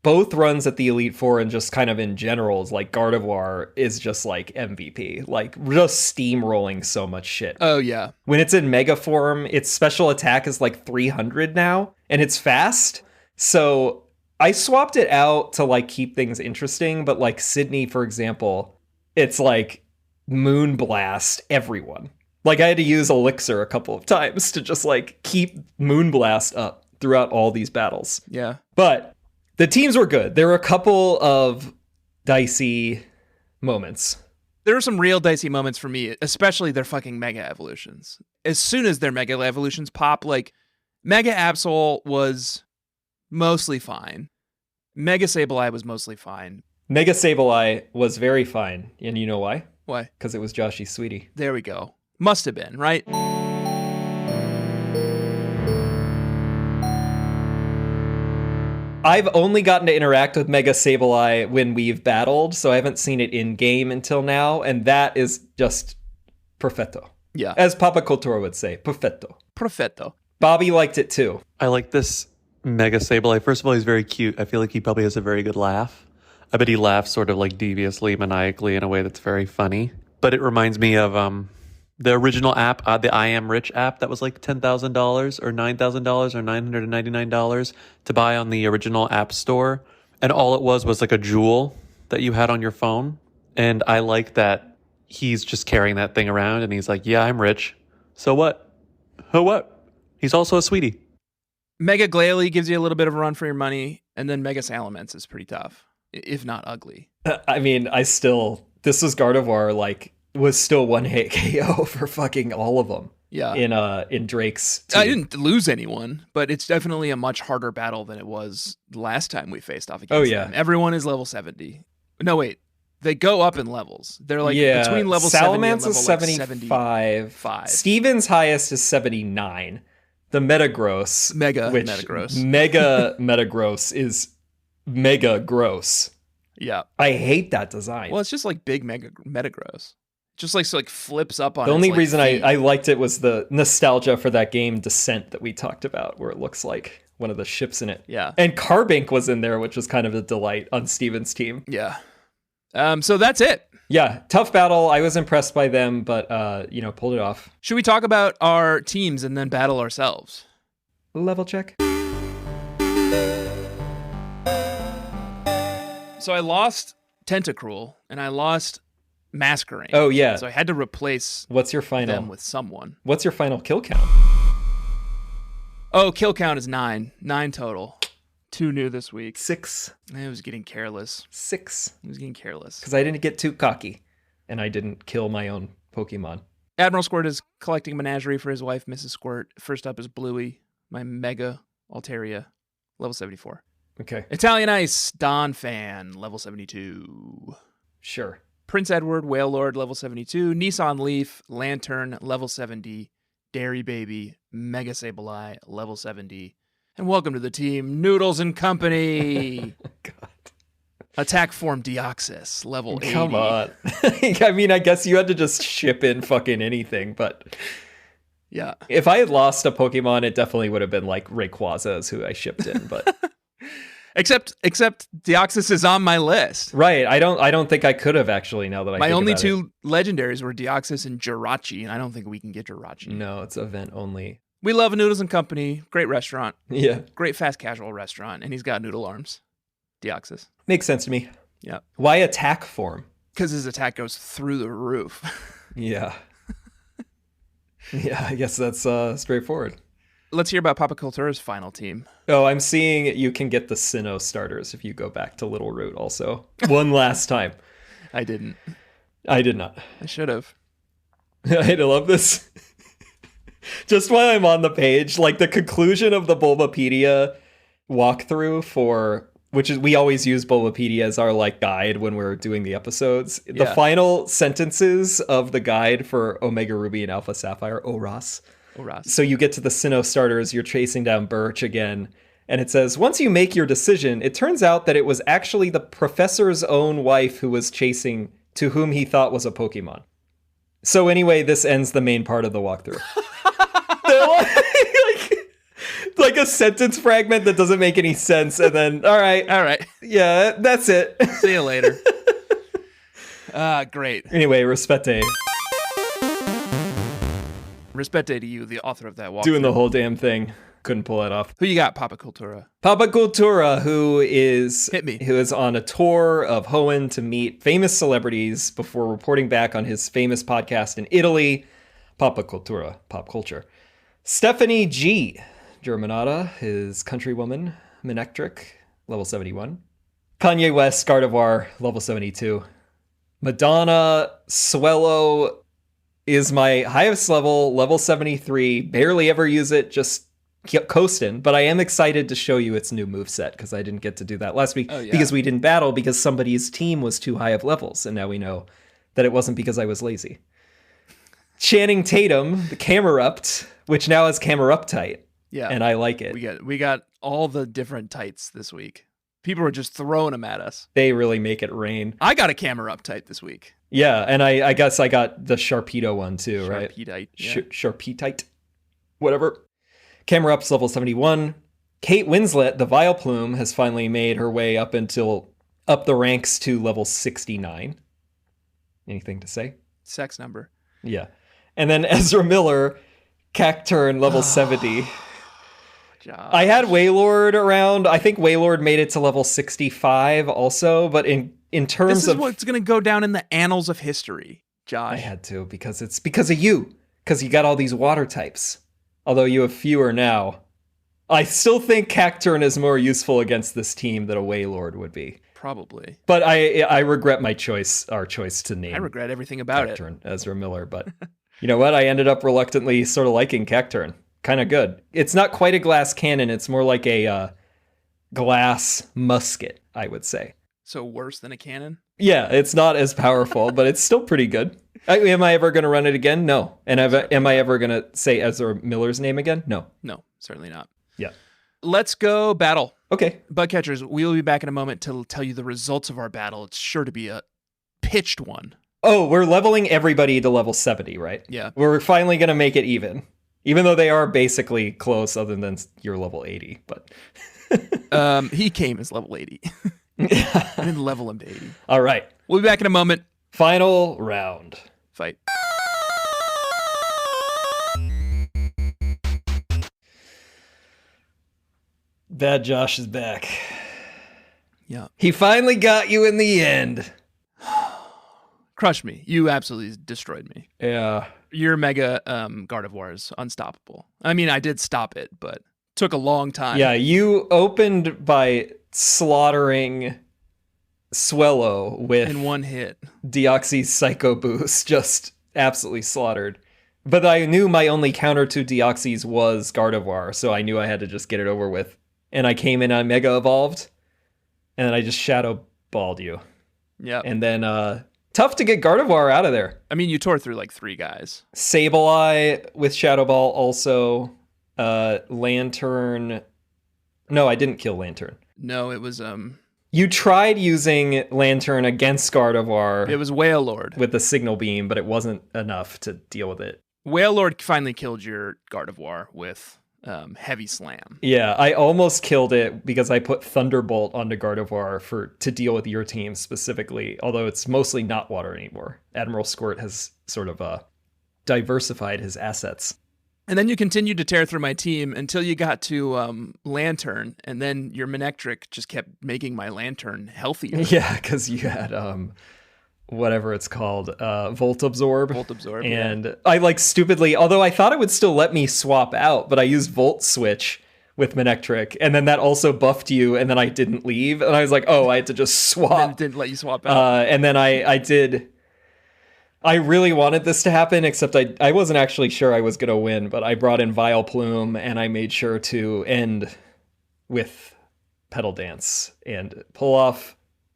[SPEAKER 2] both runs at the Elite Four and just kind of in general, like Gardevoir is just like MVP. Like just steamrolling so much shit.
[SPEAKER 1] Oh, yeah.
[SPEAKER 2] When it's in Mega form, its special attack is like 300 now. And it's fast. So I swapped it out to like keep things interesting, but like Sydney, for example, it's like Moonblast everyone. Like I had to use Elixir a couple of times to just like keep Moonblast up throughout all these battles.
[SPEAKER 1] Yeah.
[SPEAKER 2] But the teams were good. There were a couple of dicey moments.
[SPEAKER 1] There were some real dicey moments for me, especially their fucking Mega Evolutions. As soon as their Mega Evolutions pop, like Mega Absol was mostly fine. Mega Sableye was mostly fine.
[SPEAKER 2] Mega Sableye was very fine. And you know why?
[SPEAKER 1] Why?
[SPEAKER 2] Because it was Joshy's sweetie.
[SPEAKER 1] There we go. Must have been, right?
[SPEAKER 2] I've only gotten to interact with Mega Sableye when we've battled, so I haven't seen it in-game until now, and that is just perfetto.
[SPEAKER 1] Yeah.
[SPEAKER 2] As Papa Cultura would say, perfetto.
[SPEAKER 1] Perfetto.
[SPEAKER 2] Bobby liked it too.
[SPEAKER 3] I like this Mega Sableye. First of all, he's very cute. I feel like he probably has a very good laugh. I bet he laughs sort of like deviously, maniacally in a way that's very funny. But it reminds me of the original app, the I Am Rich app that was like $10,000 or $9,000 or $999 to buy on the original app store. And all it was like a jewel that you had on your phone. And I like that he's just carrying that thing around and he's like, yeah, I'm rich. So what? Oh, what? He's also a sweetie.
[SPEAKER 1] Mega Glalie gives you a little bit of a run for your money, and then Mega Salamence is pretty tough, if not ugly.
[SPEAKER 2] I mean, this was Gardevoir, like, was still one hit KO for fucking all of them.
[SPEAKER 1] Yeah.
[SPEAKER 2] in Drake's team.
[SPEAKER 1] I didn't lose anyone, but it's definitely a much harder battle than it was last time we faced off against them. Everyone is level 70. No, wait. They go up in levels. They're like between level 70 and level
[SPEAKER 2] is 75. Steven's highest is 79. The Metagross,
[SPEAKER 1] Mega
[SPEAKER 2] Metagross is mega gross.
[SPEAKER 1] Yeah.
[SPEAKER 2] I hate that design.
[SPEAKER 1] Well, it's just like big Metagross. Just like flips up on
[SPEAKER 2] the only reason
[SPEAKER 1] feet.
[SPEAKER 2] I liked it was the nostalgia for that game Descent that we talked about, where it looks like one of the ships in it.
[SPEAKER 1] Yeah.
[SPEAKER 2] And Carbink was in there, which was kind of a delight on Steven's team.
[SPEAKER 1] Yeah. So that's it.
[SPEAKER 2] Yeah, tough battle. I was impressed by them, but pulled it off.
[SPEAKER 1] Should we talk about our teams and then battle ourselves?
[SPEAKER 2] Level check.
[SPEAKER 1] So I lost Tentacruel and I lost Masquerain.
[SPEAKER 2] Oh yeah.
[SPEAKER 1] So I had to replace
[SPEAKER 2] What's your final
[SPEAKER 1] them with someone.
[SPEAKER 2] What's your final kill count?
[SPEAKER 1] Oh, kill count is 9. 9 total. 2 new this week.
[SPEAKER 2] 6.
[SPEAKER 1] I was getting careless.
[SPEAKER 2] 6.
[SPEAKER 1] I was getting careless.
[SPEAKER 2] Because I didn't get too cocky. And I didn't kill my own Pokemon.
[SPEAKER 1] Admiral Squirt is collecting menagerie for his wife, Mrs. Squirt. First up is Bluey, my Mega Altaria, level 74.
[SPEAKER 2] Okay.
[SPEAKER 1] Italian Ice, Don Fan, level 72.
[SPEAKER 2] Sure.
[SPEAKER 1] Prince Edward, Whale Lord, level 72. Nissan Leaf, Lantern, level 70. Dairy Baby, Mega Sableye, level 70. And welcome to the team, Noodles and Company.
[SPEAKER 2] God.
[SPEAKER 1] Attack Form Deoxys, level 80.
[SPEAKER 2] Come on. I mean, I guess you had to just ship in fucking anything, but
[SPEAKER 1] yeah.
[SPEAKER 2] If I had lost a Pokemon, it definitely would have been like Rayquaza is who I shipped in, but
[SPEAKER 1] except Deoxys is on my list.
[SPEAKER 2] Right. I don't think I could have actually now that I
[SPEAKER 1] My
[SPEAKER 2] think
[SPEAKER 1] only
[SPEAKER 2] about
[SPEAKER 1] two legendaries were Deoxys and Jirachi, and I don't think we can get Jirachi.
[SPEAKER 2] No, it's event only.
[SPEAKER 1] We love Noodles and Company. Great restaurant.
[SPEAKER 2] Yeah.
[SPEAKER 1] Great fast casual restaurant. And he's got noodle arms. Deoxys.
[SPEAKER 2] Makes sense to me.
[SPEAKER 1] Yeah.
[SPEAKER 2] Why attack form?
[SPEAKER 1] Because his attack goes through the roof.
[SPEAKER 2] Yeah. Yeah, I guess that's straightforward.
[SPEAKER 1] Let's hear about Papa Cultura's final team.
[SPEAKER 2] Oh, I'm seeing you can get the Sinnoh starters if you go back to Little Root also. One last time.
[SPEAKER 1] I didn't.
[SPEAKER 2] I did not.
[SPEAKER 1] I should have.
[SPEAKER 2] I love this. Just while I'm on the page, like the conclusion of the Bulbapedia walkthrough for, which is, we always use Bulbapedia as our like guide when we're doing the episodes. The final sentences of the guide for Omega Ruby and Alpha Sapphire, Oras. So you get to the Sinnoh starters, you're chasing down Birch again, and it says, once you make your decision, it turns out that it was actually the professor's own wife who was chasing, to whom he thought was a Pokemon. So anyway, this ends the main part of the walkthrough. like a sentence fragment that doesn't make any sense, and then all right, yeah, that's it.
[SPEAKER 1] See you later. Great.
[SPEAKER 2] Anyway, respete
[SPEAKER 1] to you, the author of that walkthrough.
[SPEAKER 2] Doing the whole damn thing. Couldn't pull that off.
[SPEAKER 1] Who you got, Papa Cultura?
[SPEAKER 2] Papa Cultura, who is on a tour of Hoenn to meet famous celebrities before reporting back on his famous podcast in Italy. Papa Cultura, pop culture. Stephanie G. Germanata, his countrywoman, Manectric, level 71. Kanye West, Gardevoir, level 72. Madonna, Swellow is my highest level 73. Barely ever use it, just coasting. But I am excited to show you its new moveset, because I didn't get to do that last week. Because we didn't battle, because somebody's team was too high of levels. And now we know that it wasn't because I was lazy. Channing Tatum, the Camerupt, which now is Cameruptite. Yeah. And I like it.
[SPEAKER 1] We got all the different tights this week. People were just throwing them at us.
[SPEAKER 2] They really make it rain.
[SPEAKER 1] I got a Cameruptite this week.
[SPEAKER 2] Yeah, and I guess I got the Sharpedo one too, right?
[SPEAKER 1] Sharpeetite. Yeah.
[SPEAKER 2] Sharpeetite. Whatever. Camerupt's level 71. Kate Winslet, the Vileplume, has finally made her way up the ranks to level 69. Anything to say?
[SPEAKER 1] Sex number.
[SPEAKER 2] Yeah. And then Ezra Miller, Cacturn, level 70. I had Wailord around. I think Wailord made it to level 65 also, but in terms
[SPEAKER 1] this is what's going to go down in the annals of history, Josh.
[SPEAKER 2] I had to, because it's because of you. Because you got all these water types. Although you have fewer now. I still think Cacturn is more useful against this team than a Wailord would be.
[SPEAKER 1] Probably.
[SPEAKER 2] But I regret our choice to name.
[SPEAKER 1] I regret everything about
[SPEAKER 2] Cacturn, Ezra Miller, but You know what? I ended up reluctantly sort of liking Cacturn. Kind of good. It's not quite a glass cannon. It's more like a glass musket, I would say.
[SPEAKER 1] So worse than a cannon?
[SPEAKER 2] Yeah, it's not as powerful, but it's still pretty good. Am I ever going to run it again? No. And am I ever going to say Ezra Miller's name again? No.
[SPEAKER 1] No, certainly not.
[SPEAKER 2] Yeah.
[SPEAKER 1] Let's go battle.
[SPEAKER 2] Okay.
[SPEAKER 1] Bug catchers, we will be back in a moment to tell you the results of our battle. It's sure to be a pitched one.
[SPEAKER 2] Oh, we're leveling everybody to level 70, right?
[SPEAKER 1] Yeah.
[SPEAKER 2] We're finally going to make it even though they are basically close other than you're level 80. But
[SPEAKER 1] he came as level 80. I didn't level him to 80.
[SPEAKER 2] All right.
[SPEAKER 1] We'll be back in a moment.
[SPEAKER 2] Final round.
[SPEAKER 1] Fight.
[SPEAKER 2] Bad Josh is back.
[SPEAKER 1] Yeah.
[SPEAKER 2] He finally got you in the end.
[SPEAKER 1] Crushed me. You absolutely destroyed me.
[SPEAKER 2] Yeah.
[SPEAKER 1] Your Mega Gardevoir is unstoppable. I mean, I did stop it, but took a long time.
[SPEAKER 2] Yeah, you opened by slaughtering Swellow with
[SPEAKER 1] in one hit.
[SPEAKER 2] Deoxy's Psycho Boost, just absolutely slaughtered. But I knew my only counter to Deoxys was Gardevoir, so I knew I had to just get it over with. And I came in on Mega Evolved, and then I just Shadow Balled you.
[SPEAKER 1] Yeah.
[SPEAKER 2] And then tough to get Gardevoir out of there.
[SPEAKER 1] I mean, you tore through like 3 guys.
[SPEAKER 2] Sableye with Shadow Ball also. Lantern. No, I didn't kill Lantern.
[SPEAKER 1] No, it was
[SPEAKER 2] You tried using Lantern against Gardevoir.
[SPEAKER 1] It was Wailord
[SPEAKER 2] with the Signal Beam, but it wasn't enough to deal with it.
[SPEAKER 1] Wailord finally killed your Gardevoir with Heavy Slam.
[SPEAKER 2] Yeah, I almost killed it because I put Thunderbolt onto Gardevoir to deal with your team specifically, although it's mostly not water anymore. Admiral Squirt has sort of diversified his assets.
[SPEAKER 1] And then you continued to tear through my team until you got to Lantern, and then your Manectric just kept making my Lantern healthier.
[SPEAKER 2] Yeah, because you had whatever it's called, Volt Absorb.
[SPEAKER 1] Volt Absorb,
[SPEAKER 2] and
[SPEAKER 1] yeah.
[SPEAKER 2] I stupidly, although I thought it would still let me swap out, but I used Volt Switch with Manectric, and then that also buffed you, and then I didn't leave, and I was like, oh, I had to just swap.
[SPEAKER 1] And then it didn't let you swap out.
[SPEAKER 2] And then I did. I really wanted this to happen, except I wasn't actually sure I was going to win, but I brought in Vileplume, and I made sure to end with Petal Dance and pull off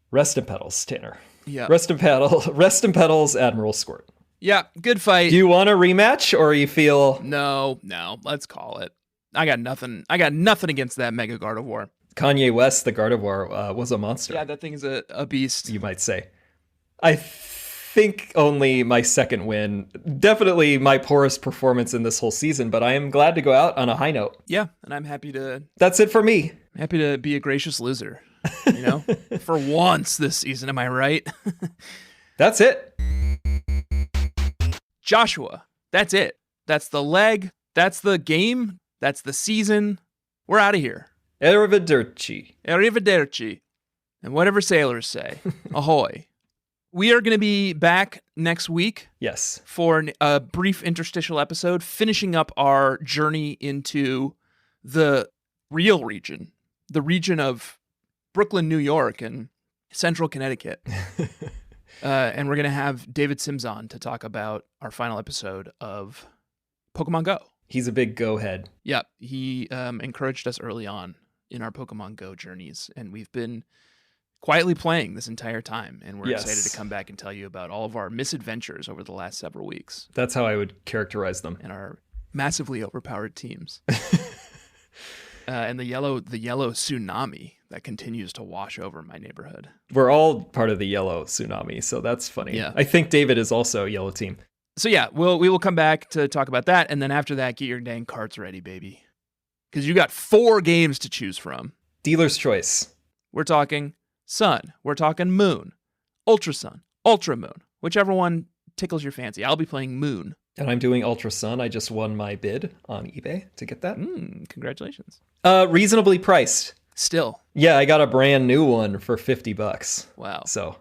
[SPEAKER 2] Rest in Petals, Tanner.
[SPEAKER 1] Yeah.
[SPEAKER 2] Rest in Petals, Admiral Squirt.
[SPEAKER 1] Yeah, good fight.
[SPEAKER 2] Do you want a rematch, or you feel...
[SPEAKER 1] No, let's call it. I got nothing against that Mega Gardevoir.
[SPEAKER 2] Kanye West, the Gardevoir, was a monster.
[SPEAKER 1] Yeah, that thing is a beast.
[SPEAKER 2] You might say. I think only my second win. Definitely my poorest performance in this whole season, but I am glad to go out on a high note.
[SPEAKER 1] Yeah, and I'm happy to...
[SPEAKER 2] That's it for me.
[SPEAKER 1] Happy to be a gracious loser. You know? For once this season, am I right?
[SPEAKER 2] That's it.
[SPEAKER 1] Joshua, that's it. That's the leg. That's the game. That's the season. We're out of here.
[SPEAKER 2] Arrivederci.
[SPEAKER 1] Arrivederci. And whatever sailors say. Ahoy. We are going to be back next week.
[SPEAKER 2] Yes.
[SPEAKER 1] For a brief interstitial episode, finishing up our journey into the real region, the region of Brooklyn, New York, and Central Connecticut. And we're going to have David Sims on to talk about our final episode of Pokemon Go.
[SPEAKER 2] He's a big Go head.
[SPEAKER 1] Yeah, he encouraged us early on in our Pokemon Go journeys, and we've been quietly playing this entire time, and we're excited to come back and tell you about all of our misadventures over the last several weeks.
[SPEAKER 2] That's how I would characterize them.
[SPEAKER 1] And our massively overpowered teams. And the yellow tsunami that continues to wash over my neighborhood.
[SPEAKER 2] We're all part of the yellow tsunami, so that's funny.
[SPEAKER 1] Yeah.
[SPEAKER 2] I think David is also a yellow team.
[SPEAKER 1] So yeah, we will come back to talk about that, and then after that, get your dang carts ready, baby. Because you got 4 games to choose from.
[SPEAKER 2] Dealer's choice.
[SPEAKER 1] We're talking Sun. We're talking Moon. Ultra Sun. Ultra Moon. Whichever one tickles your fancy. I'll be playing Moon.
[SPEAKER 2] And I'm doing Ultra Sun. I just won my bid on eBay to get that.
[SPEAKER 1] Congratulations.
[SPEAKER 2] Reasonably priced.
[SPEAKER 1] Still.
[SPEAKER 2] Yeah, I got a brand new one for $50.
[SPEAKER 1] Wow.
[SPEAKER 2] So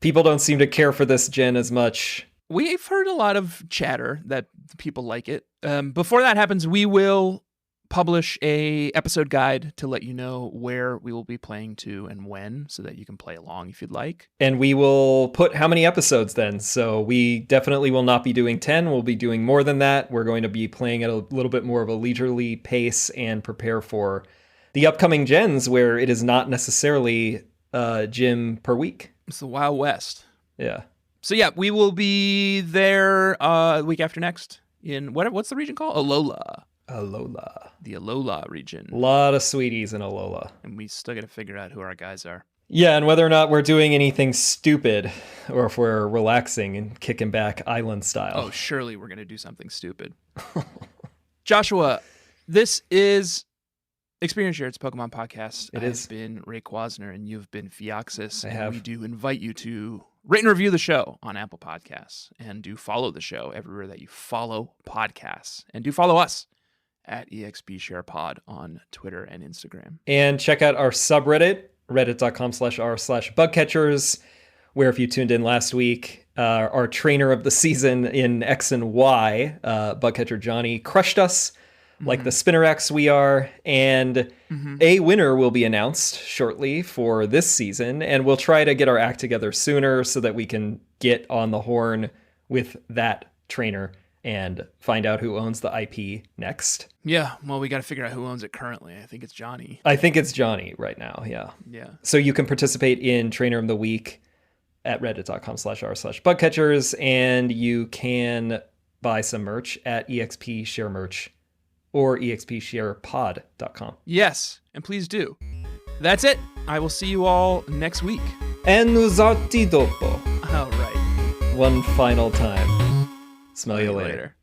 [SPEAKER 2] people don't seem to care for this gen as much.
[SPEAKER 1] We've heard a lot of chatter that people like it. Before that happens, we will publish a episode guide to let you know where we will be playing to and when, so that you can play along if you'd like.
[SPEAKER 2] And we will put how many episodes then? So we definitely will not be doing 10. We'll be doing more than that. We're going to be playing at a little bit more of a leisurely pace and prepare for the upcoming gens where it is not necessarily a gym per week.
[SPEAKER 1] It's the Wild West.
[SPEAKER 2] Yeah.
[SPEAKER 1] So yeah, we will be there the week after next in what's the region called? Alola. The Alola region.
[SPEAKER 2] A lot of sweeties in Alola.
[SPEAKER 1] And we still got to figure out who our guys are.
[SPEAKER 2] Yeah, and whether or not we're doing anything stupid or if we're relaxing and kicking back island style.
[SPEAKER 1] Oh, surely we're going to do something stupid. Joshua, this is Experience Shared's Pokemon Podcast. I've been Ray Kwasner and you've been Fioxis. And we do invite you to rate and review the show on Apple Podcasts, and do follow the show everywhere that you follow podcasts, and do follow us at EXPSharePod on Twitter and Instagram.
[SPEAKER 2] And check out our subreddit, reddit.com/r/bugcatchers, where if you tuned in last week, our trainer of the season in X and Y, Bugcatcher Johnny, crushed us like the Spinnerax we are, and a winner will be announced shortly for this season, and we'll try to get our act together sooner so that we can get on the horn with that trainer and find out who owns the IP next.
[SPEAKER 1] Yeah, well, we got to figure out who owns it currently. I think it's Johnny.
[SPEAKER 2] I think it's Johnny right now, yeah.
[SPEAKER 1] Yeah.
[SPEAKER 2] So you can participate in Trainer of the Week at reddit.com/r/bugcatchers, and you can buy some merch at EXP Share Merch or expsharepod.com.
[SPEAKER 1] Yes, and please do. That's it. I will see you all next week.
[SPEAKER 2] And usati dopo.
[SPEAKER 1] All right.
[SPEAKER 2] One final time. Smell you later.